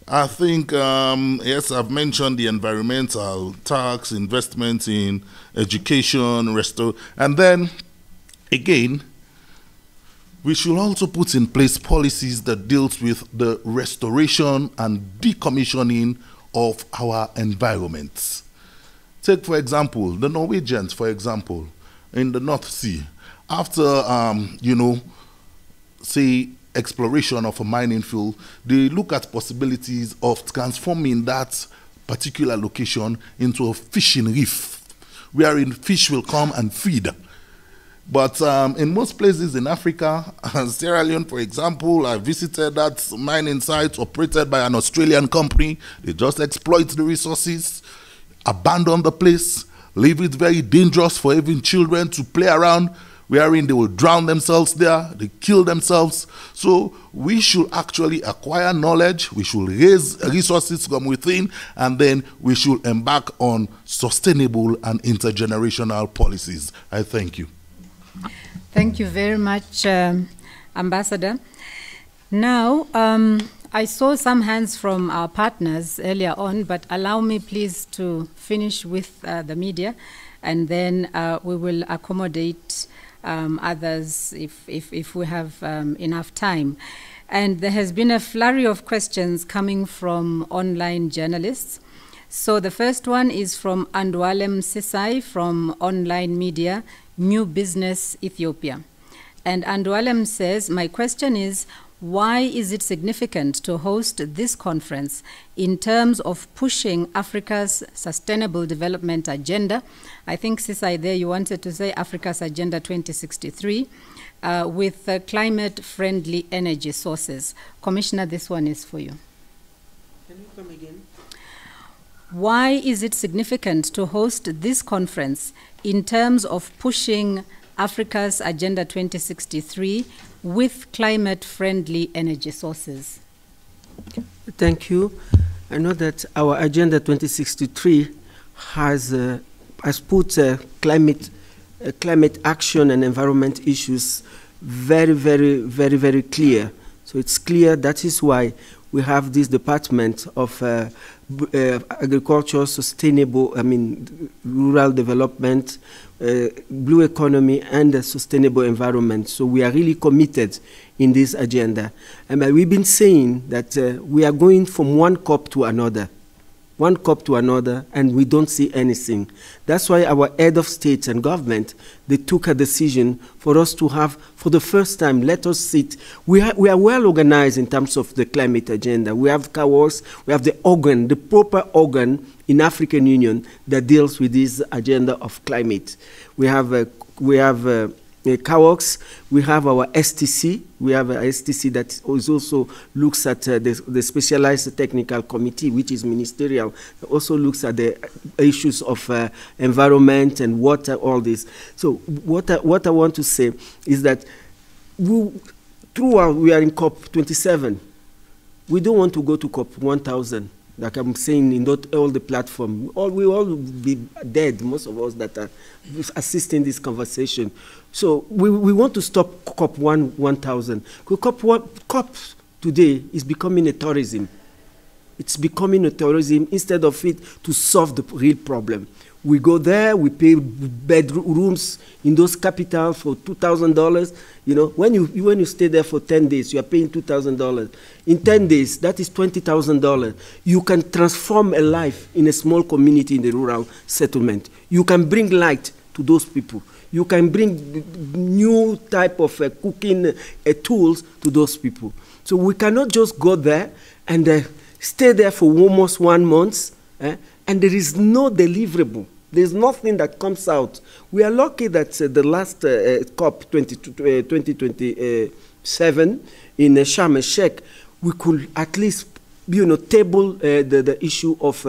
I think, yes, I've mentioned the environmental tax, investment in education, and then, again, we should also put in place policies that deals with the restoration and decommissioning of our environments. Take, for example, the Norwegians, for example, in the North Sea, after, you know, say, exploration of a mining field, they look at possibilities of transforming that particular location into a fishing reef, wherein fish will come and feed. But in most places in Africa, Sierra Leone, for example, I visited that mining site operated by an Australian company. They just exploit the resources, abandon the place, leave it very dangerous for even children to play around, wherein they will drown themselves there, they kill themselves. So we should actually acquire knowledge, we should raise resources from within, and then we should embark on sustainable and intergenerational policies. I thank you. Thank you very much, Ambassador. Now, I saw some hands from our partners earlier on, but allow me please to finish with the media, and then we will accommodate others if we have enough time. And there has been a flurry of questions coming from online journalists. So the first one is from Andwalem Sisai from online media, New Business Ethiopia. And Andwalem says, my question is, why is it significant to host this conference in terms of pushing Africa's sustainable development agenda? I think, Sisai, there you wanted to say Africa's Agenda 2063 with climate-friendly energy sources. Commissioner, this one is for you. Can you come again? Why is it significant to host this conference in terms of pushing Africa's Agenda 2063 with climate-friendly energy sources? Thank you. I know that our Agenda 2063 has put climate action and environment issues very clear. So it's clear. That is why we have this Department of Agriculture, Sustainable, Rural Development, Blue Economy, and Sustainable Environment. So we are really committed in this agenda. And we've been saying that we are going from one COP to another, and we don't see anything. That's why our head of state and government, they took a decision for us to have, for the first time, let us sit. We are well organized in terms of the climate agenda. We have CAWOS, we have the organ, the proper organ in African Union that deals with this agenda of climate. We have CAWOS, we have our STC, we have a STC that also looks at the Specialized Technical Committee, which is ministerial. It also looks at the issues of environment and water, all this. So what I want to say is that throughout we are in COP 27. We don't want to go to COP 1000. Like I'm saying in all the platform, we all will be dead, most of us that are assisting this conversation. So we want to stop COP 1000. COP today is becoming a tourism. It's becoming a tourism instead of it to solve the real problem. We go there, we pay bedrooms in those capitals for $2,000. You know, when you stay there for 10 days, you are paying $2,000. In 10 days, that is $20,000. You can transform a life in a small community in the rural settlement. You can bring light to to those people. You can bring new type of cooking tools to those people. So we cannot just go there and stay there for almost 1 month, and there is no deliverable. There's nothing that comes out. We are lucky that the last COP 2027 in Sharm el-Sheikh, we could at least table the issue of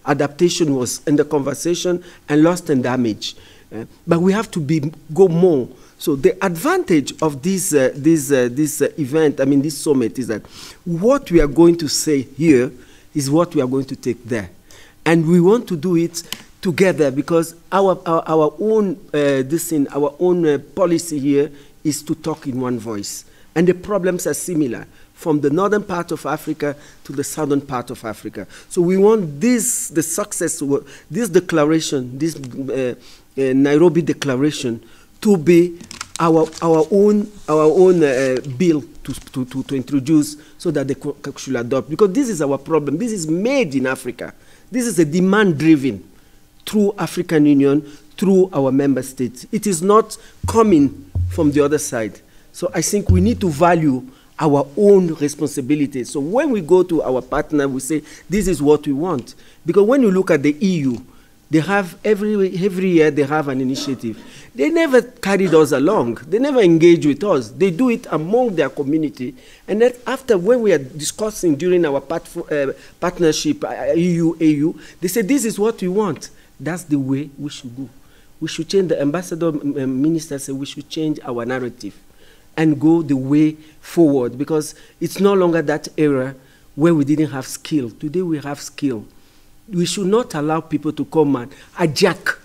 adaptation was in the conversation and loss and damage. But we have to go more. So the advantage of this event, I mean this summit, is that what we are going to say here is what we are going to take there. And we want to do it together because our own our own policy here is to talk in one voice. And the problems are similar, from the northern part of Africa to the southern part of Africa. So we want the success, this declaration, this Nairobi declaration, to be our own bill to introduce so that they should adopt. Because this is our problem. This is made in Africa. This is a demand-driven through African Union, through our member states. It is not coming from the other side. So I think we need to value our own responsibility. So when we go to our partner, we say, this is what we want. Because when you look at the EU, they have every year they have an initiative. They never carried us along. They never engage with us. They do it among their community. And then after, when we are discussing during our partnership, EU, they say, this is what we want. That's the way we should go. We should change, the ambassador minister said we should change our narrative and go the way forward, because it's no longer that era where we didn't have skill. Today we have skill. We should not allow people to come and hijack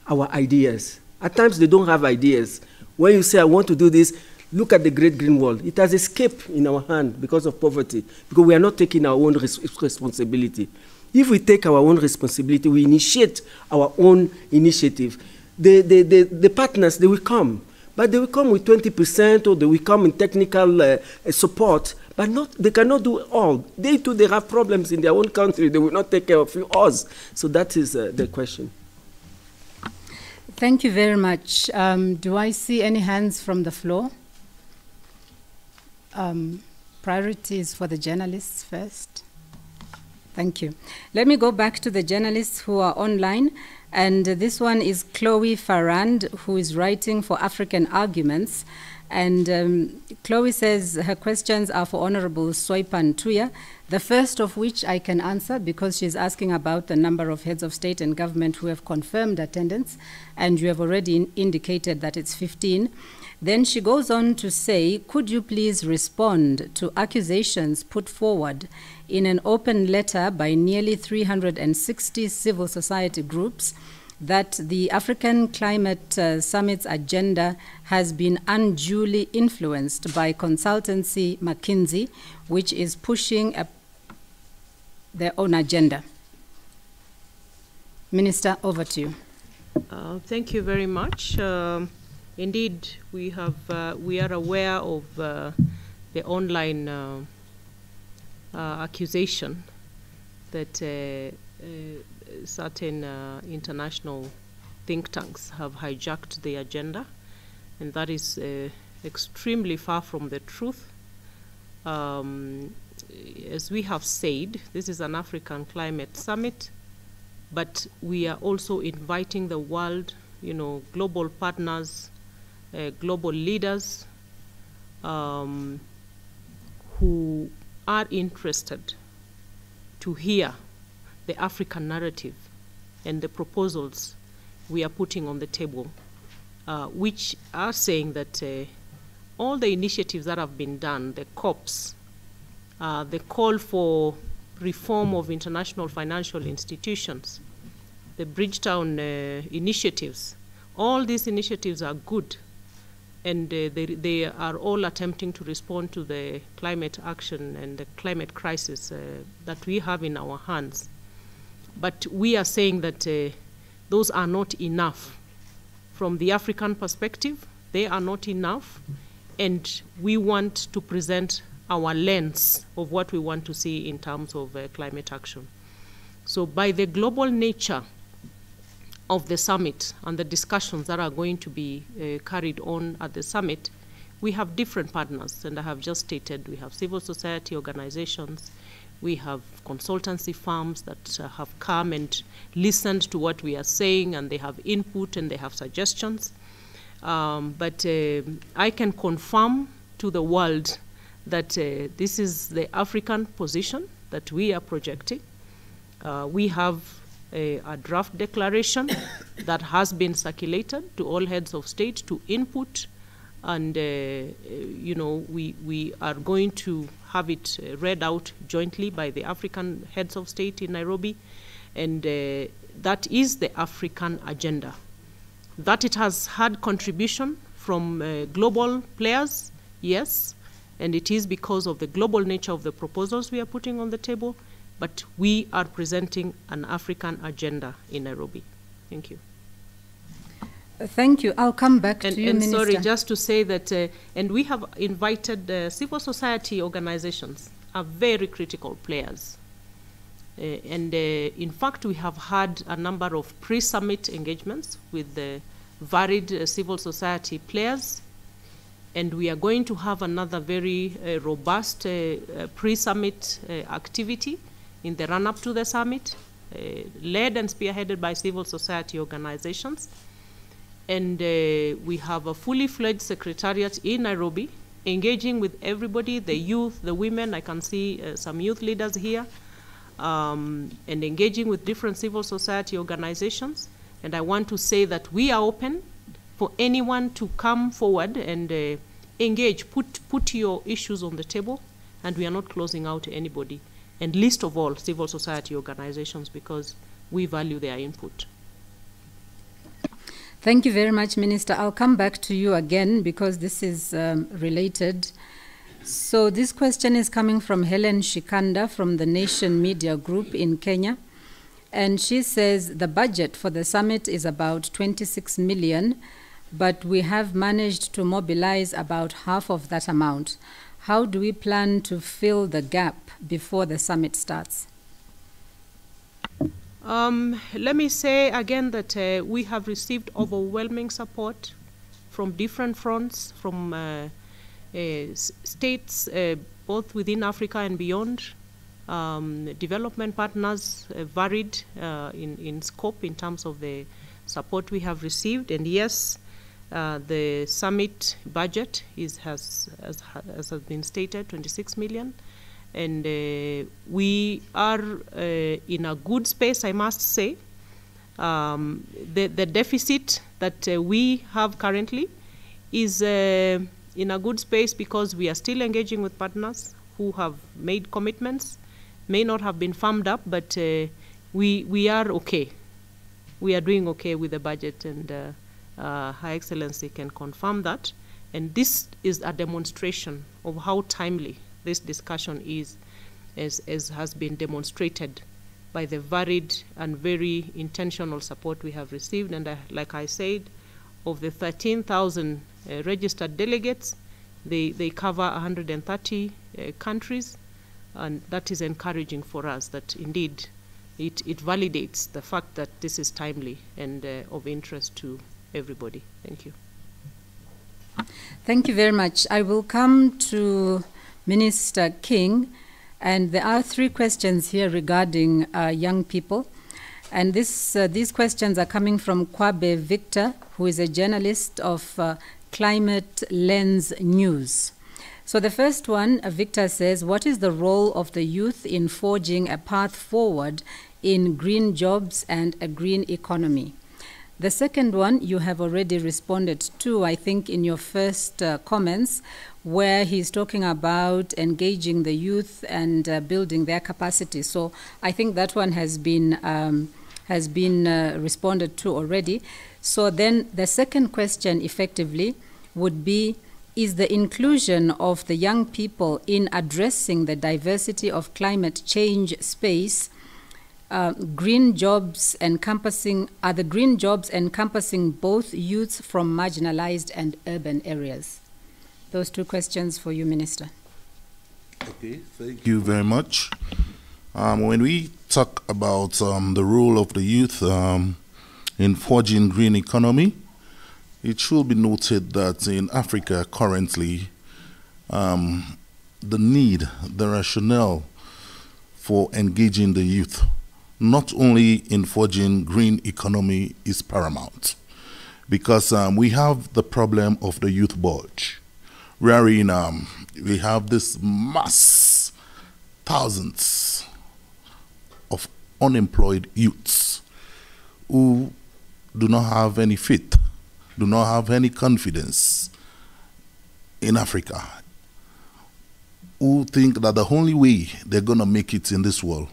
our ideas. At times they don't have ideas. When you say, I want to do this, look at the Great Green Wall. It has escaped in our hand because of poverty, because we are not taking our own responsibility. If we take our own responsibility, we initiate our own initiative, the partners, they will come. But they will come with 20%, or they will come in technical support, but they cannot do all. They too, they have problems in their own country. They will not take care of us. So that is the question. Thank you very much. Do I see any hands from the floor? Priorities for the journalists first. Thank you. Let me go back to the journalists who are online. And this one is Chloe Farrand, who is writing for African Arguments. And Chloe says her questions are for Honorable Soipan Tuya, the first of which I can answer because she's asking about the number of heads of state and government who have confirmed attendance, and you have already indicated that it's 15. Then she goes on to say, could you please respond to accusations put forward in an open letter by nearly 360 civil society groups that the African Climate Summit's agenda has been unduly influenced by consultancy McKinsey, which is pushing their own agenda? Minister, over to you. Thank you very much. Indeed, we are aware of the online accusation that certain international think tanks have hijacked the agenda, and that is extremely far from the truth. As we have said, this is an African Climate Summit, but we are also inviting the world, global partners, global leaders who are interested to hear the African narrative and the proposals we are putting on the table, which are saying that all the initiatives that have been done, the COPs, the call for reform of international financial institutions, the Bridgetown initiatives, all these initiatives are good, and they are all attempting to respond to the climate action and the climate crisis that we have in our hands. But we are saying that those are not enough. From the African perspective, they are not enough, and we want to present our lens of what we want to see in terms of climate action. So by the global nature of the summit and the discussions that are going to be carried on at the summit, we have different partners, and I have just stated we have civil society organizations, we have consultancy firms that have come and listened to what we are saying, and they have input and they have suggestions. But I can confirm to the world that this is the African position that we are projecting. We have a draft declaration that has been circulated to all heads of state to input, and you know, we are going to have it read out jointly by the African heads of state in Nairobi, and that is the African agenda. That it has had contribution from global players, yes, and it is because of the global nature of the proposals we are putting on the table, but we are presenting an African agenda in Nairobi. Thank you. Thank you. I'll come back to you, Minister. Sorry, just to say that, and we have invited civil society organizations, are very critical players. In fact, we have had a number of pre-summit engagements with the varied civil society players, and we are going to have another very robust pre-summit activity in the run-up to the summit, led and spearheaded by civil society organizations. And we have a fully fledged secretariat in Nairobi, engaging with everybody, the youth, the women. I can see some youth leaders here, and engaging with different civil society organizations. And I want to say that we are open for anyone to come forward and engage, put your issues on the table, and we are not closing out anybody. And least of all, civil society organizations, because we value their input. Thank you very much, Minister. I'll come back to you again because this is related. So this question is coming from Helen Shikanda from the Nation Media Group in Kenya. And she says the budget for the summit is about 26 million, but we have managed to mobilize about half of that amount. How do we plan to fill the gap before the summit starts? Let me say again that we have received overwhelming support from different fronts, from states, both within Africa and beyond. Development partners varied in scope in terms of the support we have received. And yes, the summit budget has been stated, 26 million. And we are in a good space, I must say. The deficit that we have currently is in a good space because we are still engaging with partners who have made commitments, may not have been firmed up, but we are okay. We are doing okay with the budget, and Her Excellency can confirm that. And this is a demonstration of how timely this discussion is, as has been demonstrated by the varied and very intentional support we have received. And like I said, of the 13,000 registered delegates, they cover 130 countries, and that is encouraging for us, that indeed it validates the fact that this is timely and of interest to everybody. Thank you. Thank you very much. I will come to Minister King, and there are 3 questions here regarding young people. And these questions are coming from Kwabe Victor, who is a journalist of Climate Lens News. So the first one, Victor says, what is the role of the youth in forging a path forward in green jobs and a green economy? The second one you have already responded to, I think, in your first comments, where he's talking about engaging the youth and building their capacity. So I think that one has been responded to already. So then the second question effectively would be, is the inclusion of the young people in addressing the diversity of climate change space green jobs encompassing both youths from marginalized and urban areas? Those 2 questions for you, Minister. Okay, thank you very much. When we talk about the role of the youth, in forging green economy. It should be noted that in Africa currently, the rationale for engaging the youth, not only in forging green economy, is paramount. Because we have the problem of the youth bulge, wherein we have this mass, thousands of unemployed youths who do not have any faith, do not have any confidence in Africa, who think that the only way they're going to make it in this world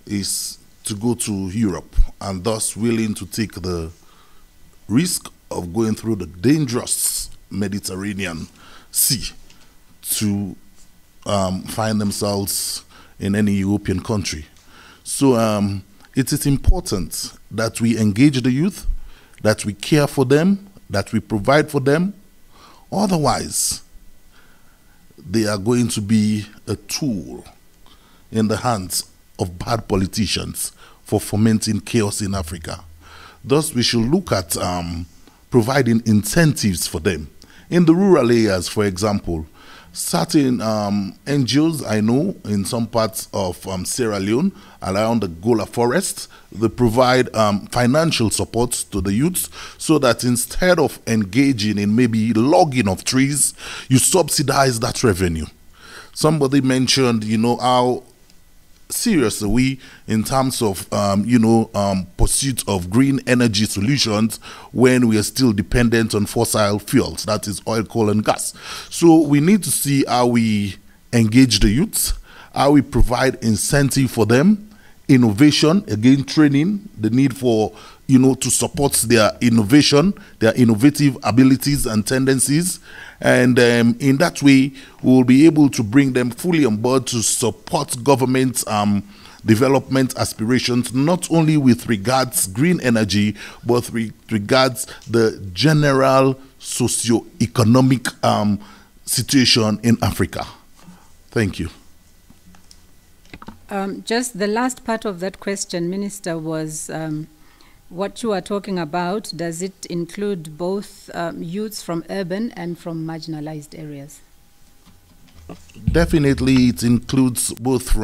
is to go to Europe, and thus willing to take the risk of going through the dangerous Mediterranean Sea to find themselves in any European country. So it is important that we engage the youth, that we care for them, that we provide for them. Otherwise, they are going to be a tool in the hands of bad politicians for fomenting chaos in Africa. Thus, we should look at providing incentives for them. In the rural areas, for example, certain NGOs I know in some parts of Sierra Leone, around the Gola Forest, they provide financial support to the youths so that instead of engaging in maybe logging of trees, you subsidize that revenue. Somebody mentioned, how serious are we in terms of pursuit of green energy solutions when we are still dependent on fossil fuels, that is oil, coal and gas. So we need to see how we engage the youths, how we provide incentive for them, innovation, again training, the need for to support their innovation, their innovative abilities and tendencies. And in that way, we will be able to bring them fully on board to support government development aspirations, not only with regards green energy, but with regards the general socio-economic situation in Africa. Thank you. Just the last part of that question, Minister, was what you are talking about. Does it include both youths from urban and from marginalized areas? Definitely, it includes both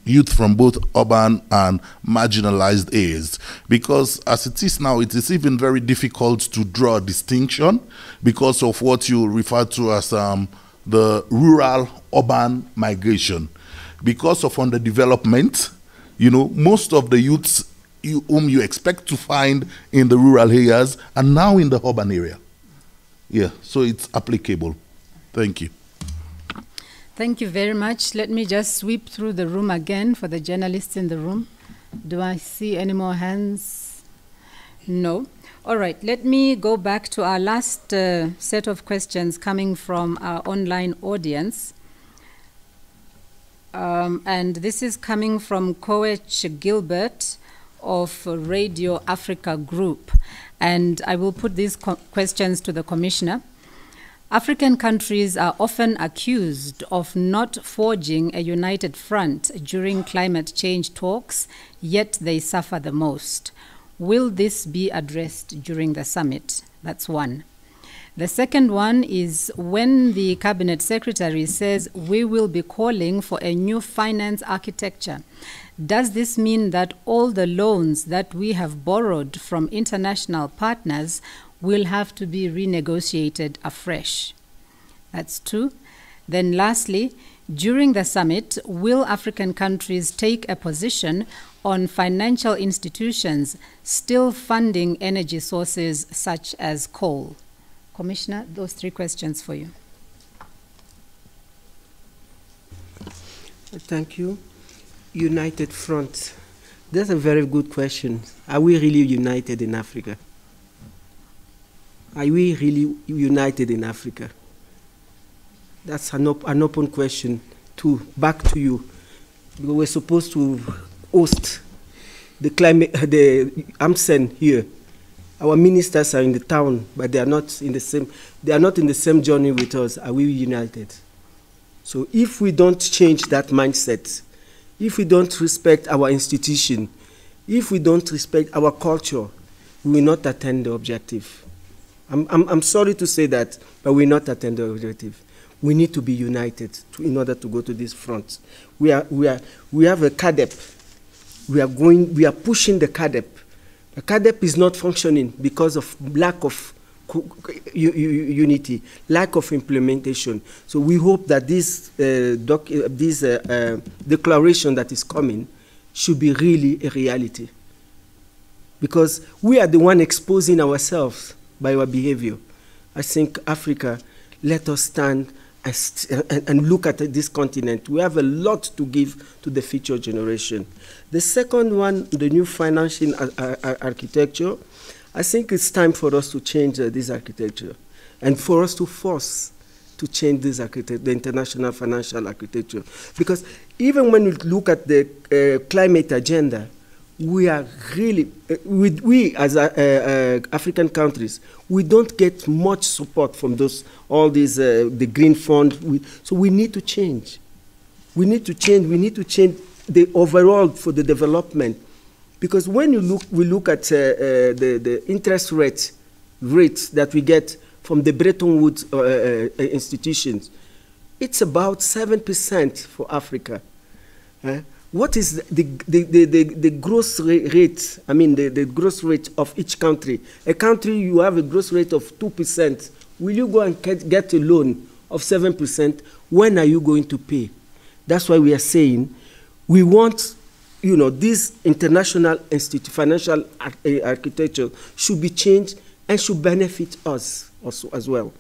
youth from both urban and marginalized areas, because as it is now, it is even very difficult to draw a distinction because of what you refer to as the rural-urban migration. Because of underdevelopment, most of the youths whom you expect to find in the rural areas are now in the urban area. Yeah, so it's applicable. Thank you. Thank you very much. Let me just sweep through the room again for the journalists in the room. Do I see any more hands? No. All right, let me go back to our last set of questions coming from our online audience. And this is coming from Coach Gilbert of Radio Africa Group. And I will put these questions to the Commissioner. African countries are often accused of not forging a united front during climate change talks, yet they suffer the most. Will this be addressed during the summit? That's one. The second one is when the Cabinet Secretary says we will be calling for a new finance architecture. Does this mean that all the loans that we have borrowed from international partners will have to be renegotiated afresh? That's two. Then lastly, during the summit, will African countries take a position on financial institutions still funding energy sources such as coal? Commissioner, those three questions for you. Thank you. United front. That's a very good question. Are we really united in Africa? Are we really united in Africa? That's an open question too. Back to you. Because we're supposed to host the AMSEN here. Our ministers are in the town, but they are not in the same journey with us. Are we united? So if we don't change that mindset, if we don't respect our institution, if we don't respect our culture, we will not attain the objective. I'm sorry to say that, but we will not attain the objective. We need to be united in order to go to this front. We have a CADEP. We are pushing the CADEP. The CADEP is not functioning because of lack of unity, lack of implementation. So we hope that this declaration that is coming should be really a reality. Because we are the one exposing ourselves by our behavior. I think Africa, let us stand and look at this continent. We have a lot to give to the future generation. The second one, the new financial architecture, I think it's time for us to change this architecture and for us to force to change this architecture, the international financial architecture. Because even when we look at the climate agenda, we are really, we as African countries, we don't get much support from all these, the Green Fund. So we need to change. We need to change the overall for the development. Because when we look at the interest rates that we get from the Bretton Woods institutions, it's about 7% for Africa. What is the gross rate? I mean, the gross rate of each country. A country, you have a gross rate of 2%. Will you go and get a loan of 7%? When are you going to pay? That's why we are saying we want, this international financial architecture should be changed and should benefit us also as well.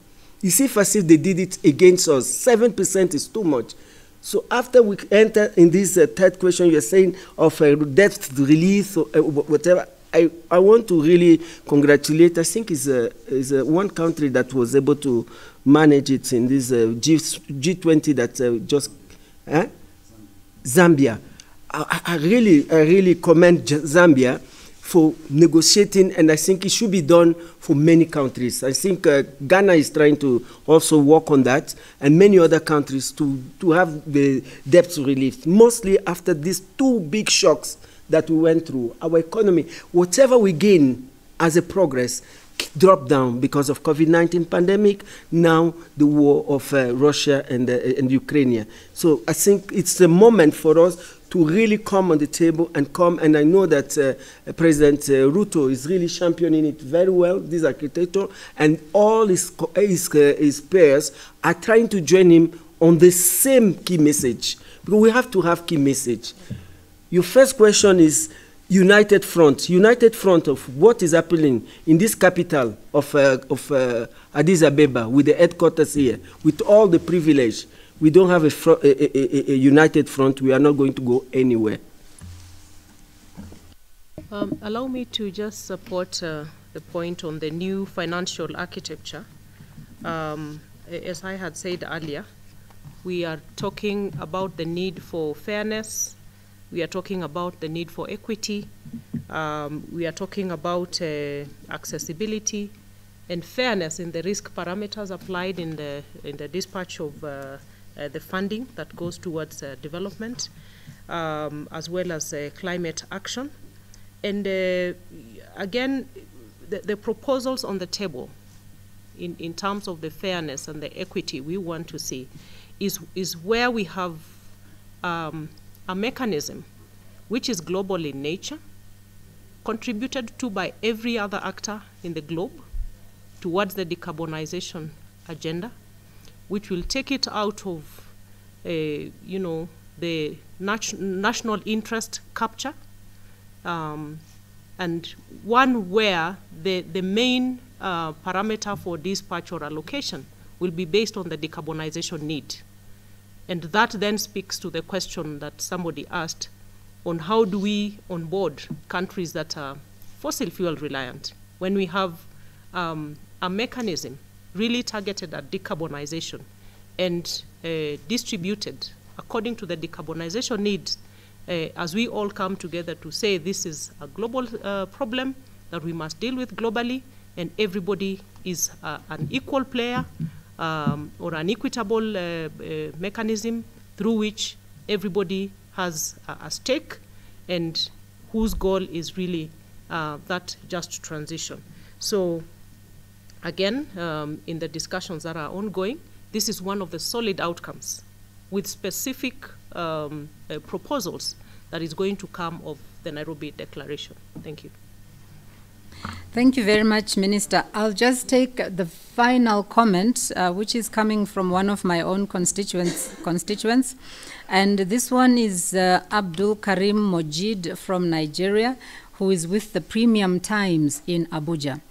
You see, as if they did it against us. 7% is too much. So after we enter in this third question, you're saying of debt relief or whatever, I want to really congratulate. I think is one country that was able to manage it in this G20 that Zambia. I really commend Zambia for negotiating, and I think it should be done for many countries. I think Ghana is trying to also work on that, and many other countries to have the debt relief, mostly after these two big shocks that we went through. Our economy, whatever we gain as a progress, dropped down because of COVID-19 pandemic, now the war of Russia and Ukraine. So I think it's the moment for us to really come on the table and I know that President Ruto is really championing it very well, this architecture, and all his peers are trying to join him on the same key message, because we have to have key message. Your first question is united front of what is happening in this capital of Addis Ababa, with the headquarters here, with all the privilege. We don't have a united front. We are not going to go anywhere. Allow me to just support the point on the new financial architecture. As I had said earlier, we are talking about the need for fairness. We are talking about the need for equity. We are talking about accessibility and fairness in the risk parameters applied in the dispatch of the funding that goes towards development, as well as climate action. And again, the proposals on the table in terms of the fairness and the equity we want to see is where we have a mechanism which is global in nature, contributed to by every other actor in the globe towards the decarbonization agenda, which will take it out of, the national interest capture, and one where the main parameter for dispatch or allocation will be based on the decarbonization need. And that then speaks to the question that somebody asked on how do we onboard countries that are fossil fuel reliant when we have a mechanism really targeted at decarbonization and distributed according to the decarbonization needs, as we all come together to say this is a global problem that we must deal with globally, and everybody is an equal player or an equitable mechanism through which everybody has a stake and whose goal is really that just transition. So again, in the discussions that are ongoing, this is one of the solid outcomes with specific proposals that is going to come of the Nairobi Declaration. Thank you. Thank you very much, Minister. I'll just take the final comment, which is coming from one of my own constituents. And this one is Abdul Karim Mojid from Nigeria, who is with the Premium Times in Abuja.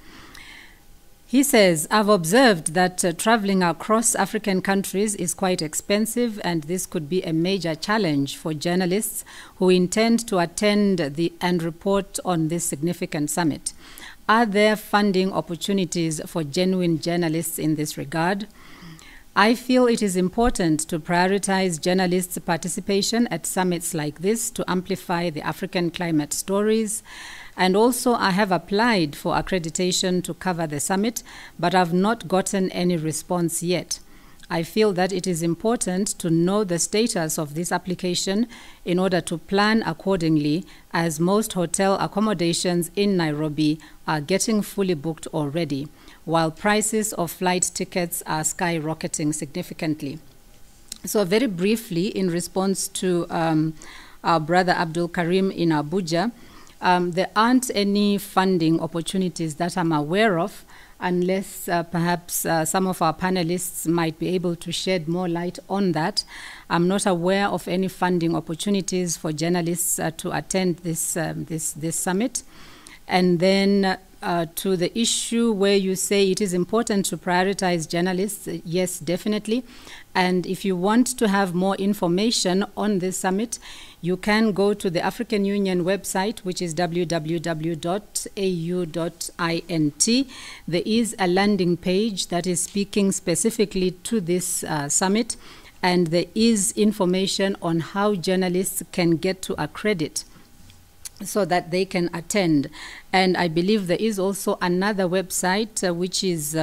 He says, I've observed that traveling across African countries is quite expensive, and this could be a major challenge for journalists who intend to attend and report on this significant summit. Are there funding opportunities for genuine journalists in this regard? I feel it is important to prioritize journalists' participation at summits like this to amplify the African climate stories. And also, I have applied for accreditation to cover the summit, but I've not gotten any response yet. I feel that it is important to know the status of this application in order to plan accordingly, as most hotel accommodations in Nairobi are getting fully booked already, while prices of flight tickets are skyrocketing significantly. So very briefly, in response to our brother Abdul Karim in Abuja, there aren't any funding opportunities that I'm aware of, unless perhaps some of our panelists might be able to shed more light on that. I'm not aware of any funding opportunities for journalists to attend this summit. And then to the issue where you say it is important to prioritize journalists, yes, definitely. And if you want to have more information on this summit, you can go to the African Union website, which is www.au.int. There is a landing page that is speaking specifically to this summit, and there is information on how journalists can get to accredit so that they can attend. And I believe there is also another website, which is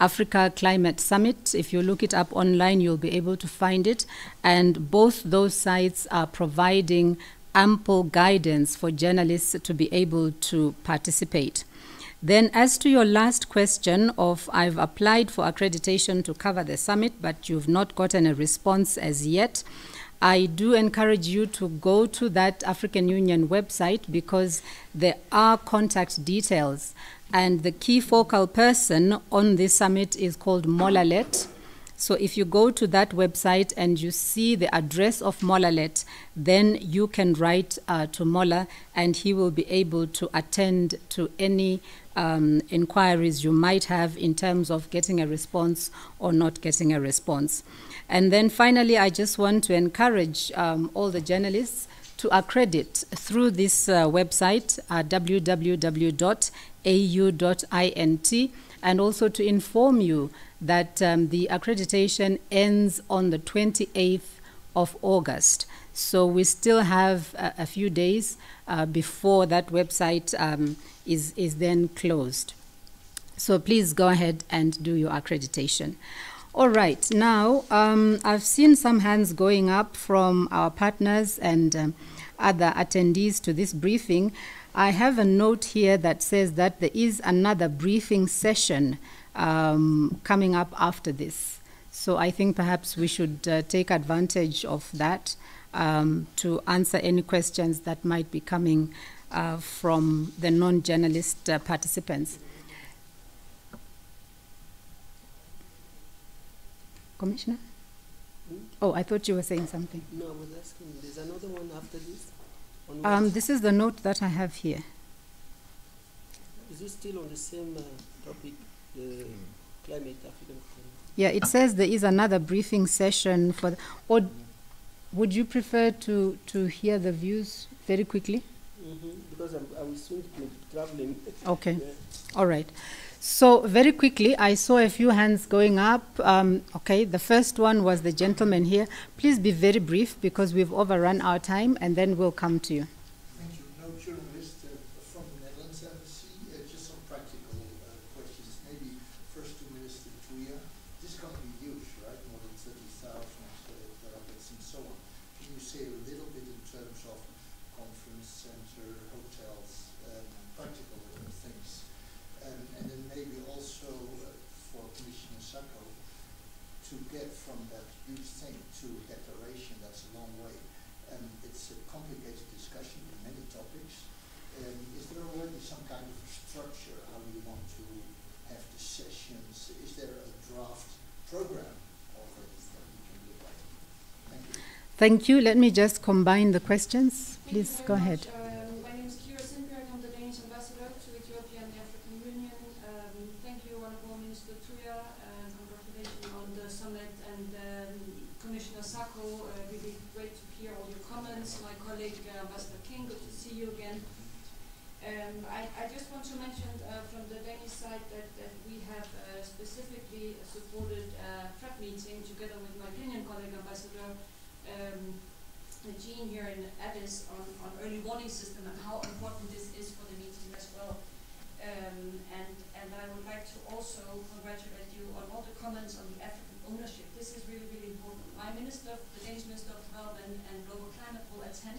Africa Climate Summit. If you look it up online, you'll be able to find it. And both those sites are providing ample guidance for journalists to be able to participate. Then as to your last question of I've applied for accreditation to cover the summit, but you've not gotten a response as yet, I do encourage you to go to that African Union website, because there are contact details. And the key focal person on this summit is called Molalet. So if you go to that website and you see the address of Molalet, then you can write to Mola, and he will be able to attend to any inquiries you might have in terms of getting a response or not getting a response. And then finally, I just want to encourage all the journalists to accredit through this website, www.au.int, and also to inform you that the accreditation ends on the 28th of August. So we still have a few days before that website is then closed. So please go ahead and do your accreditation. All right, now I've seen some hands going up from our partners and other attendees to this briefing. I have a note here that says that there is another briefing session coming up after this. So I think perhaps we should take advantage of that to answer any questions that might be coming from the non-journalist participants. Commissioner? Oh, I thought you were saying something. No, I was asking, there's another one after this? This is the note that I have here. Is it still on the same topic, the climate, African climate? Yeah, it says there is another briefing session for the, or would you prefer to hear the views very quickly? Because I will soon be traveling. Okay, Yeah. All right. So very quickly, I saw a few hands going up. Okay, the first one was the gentleman here. Please be very brief because we've overrun our time, and then we'll come to you. Thank you. No journalist from the Netherlands Embassy. Just some practical questions. Maybe first to Minister Tuya. This company huge, right? More than 30,000 delegates and so on. Can you say a little bit in terms of conference center, hotels, to get from that big thing to declaration, that's a long way. And it's a complicated discussion with many topics. Is there already some kind of structure how you want to have the sessions? Is there a draft program already that we can look at? Thank you. Thank you. Let me just combine the questions. Please go ahead. My name is I'm the Danish ambassador to Ethiopia and the African Union. Thank you, Honorable Minister Tuya, and congratulations on the summit, and Commissioner Sacko. Really great to hear all your comments. My colleague Ambassador King, good to see you again. I just want to mention from the Danish side that we have specifically supported a prep meeting together with my Kenyan colleague Ambassador Jean here in Addis on early warning system and how important this is for the meeting as well. And I would like to also congratulate you on all the comments on the African ownership. This is really, really important. My minister, the Danish Minister of Development and Global Climate will attend,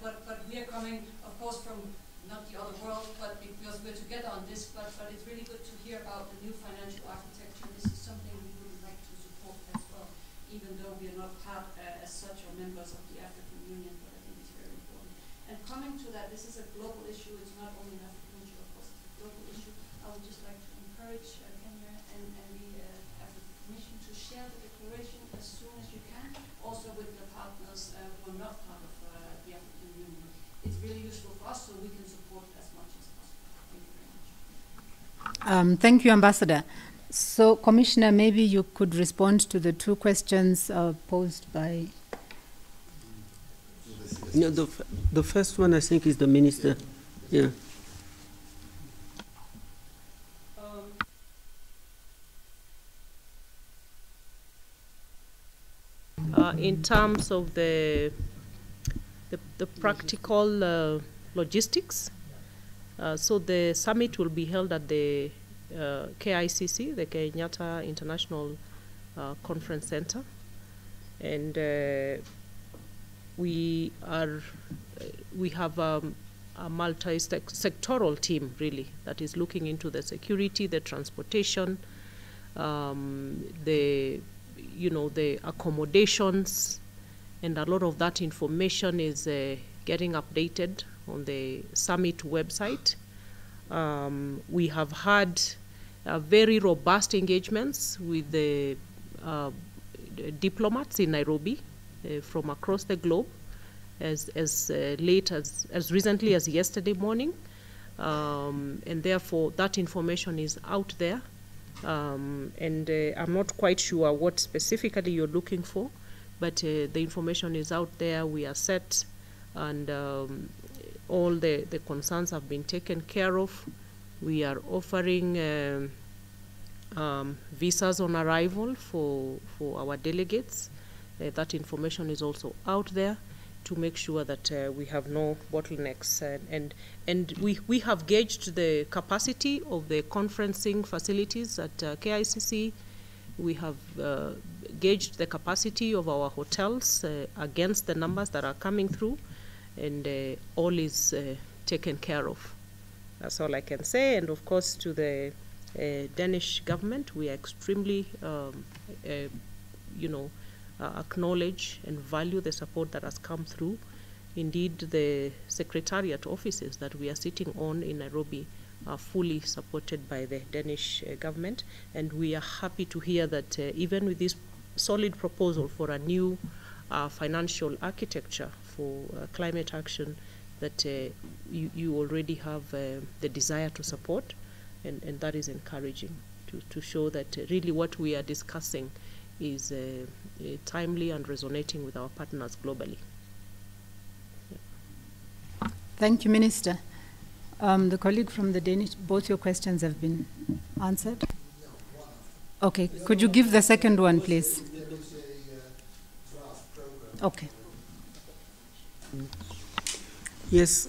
but we are coming, of course, from not the other world, but because we're together on this, but it's really good to hear about the new financial architecture. This is something we would like to support as well, even though we are not part as such or members of the African Union, but I think it's very important. And coming to that, this is a global issue. It's not only an African issue, of course, it's a global issue. I would just like to encourage Kenya and the African Commission to share the declaration as soon as you can, also with the partners who are not part of the African Union. It's really useful for us so we can support as much as possible. Thank you very much. Thank you, Ambassador. So, Commissioner, maybe you could respond to the two questions posed by... No, the first one I think is the minister. Yeah. In terms of the practical logistics, so the summit will be held at the KICC, the Kenyatta International Conference Center, and we have a multi-sectoral team really that is looking into the security, the transportation, the accommodations, and a lot of that information is getting updated on the summit website. We have had very robust engagements with the diplomats in Nairobi from across the globe, as recently as yesterday morning, and therefore that information is out there. And I'm not quite sure what specifically you're looking for, but the information is out there. We are set, and all the concerns have been taken care of. We are offering visas on arrival for our delegates. That information is also out there to make sure that we have no bottlenecks. And we have gauged the capacity of the conferencing facilities at KICC. We have gauged the capacity of our hotels against the numbers that are coming through, and all is taken care of. That's all I can say. And of course, to the Danish government, we are extremely, acknowledge and value the support that has come through. Indeed, the secretariat offices that we are sitting on in Nairobi are fully supported by the Danish government, and we are happy to hear that even with this solid proposal for a new financial architecture for climate action, that you already have the desire to support, and that is encouraging to show that really what we are discussing is timely and resonating with our partners globally. Yeah. Thank you, Minister. The colleague from the Danish, both your questions have been answered. Okay, could you give the second one, please? Okay. Yes,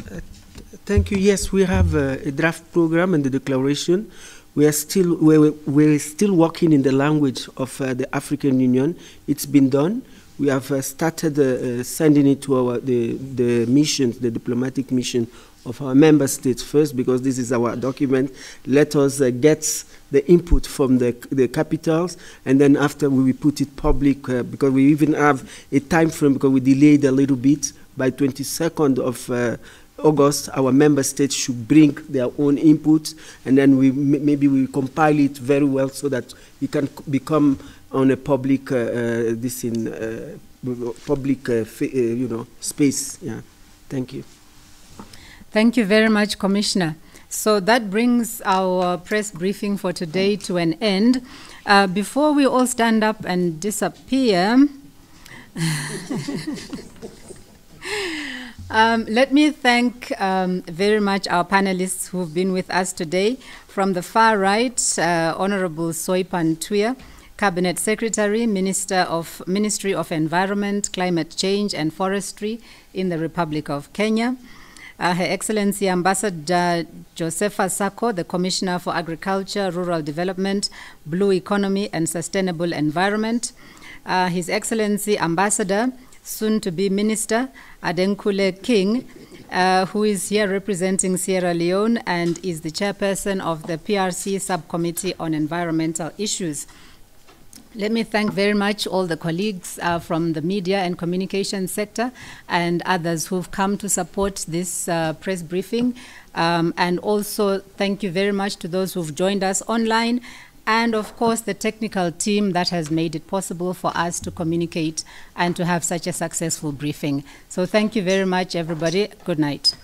thank you. Yes, we have a draft program and the declaration. We're still working in the language of the African Union. It's been done. We have started sending it to the missions, the diplomatic mission of our member states first, because this is our document. Let us get the input from the capitals, and then after we will put it public, because we even have a time frame, because we delayed a little bit. By 22nd of August, our member states should bring their own input, and then maybe we compile it very well so that we can become on a public space. Yeah, thank you. Thank you very much, Commissioner. So that brings our press briefing for today to an end. Before we all stand up and disappear, let me thank very much our panelists who've been with us today. From the far right, Honorable Soipan Tuya, Cabinet Secretary, Ministry of Environment, Climate Change and Forestry in the Republic of Kenya. Her Excellency Ambassador Josefa Sacko, the Commissioner for Agriculture, Rural Development, Blue Economy and Sustainable Environment. His Excellency Ambassador, soon-to-be Minister Adekunle King, who is here representing Sierra Leone and is the Chairperson of the PRC Sub-Committee on Environmental Issues. Let me thank very much all the colleagues from the media and communication sector and others who've come to support this press briefing. And also thank you very much to those who've joined us online, and of course the technical team that has made it possible for us to communicate and to have such a successful briefing. So thank you very much, everybody. Good night.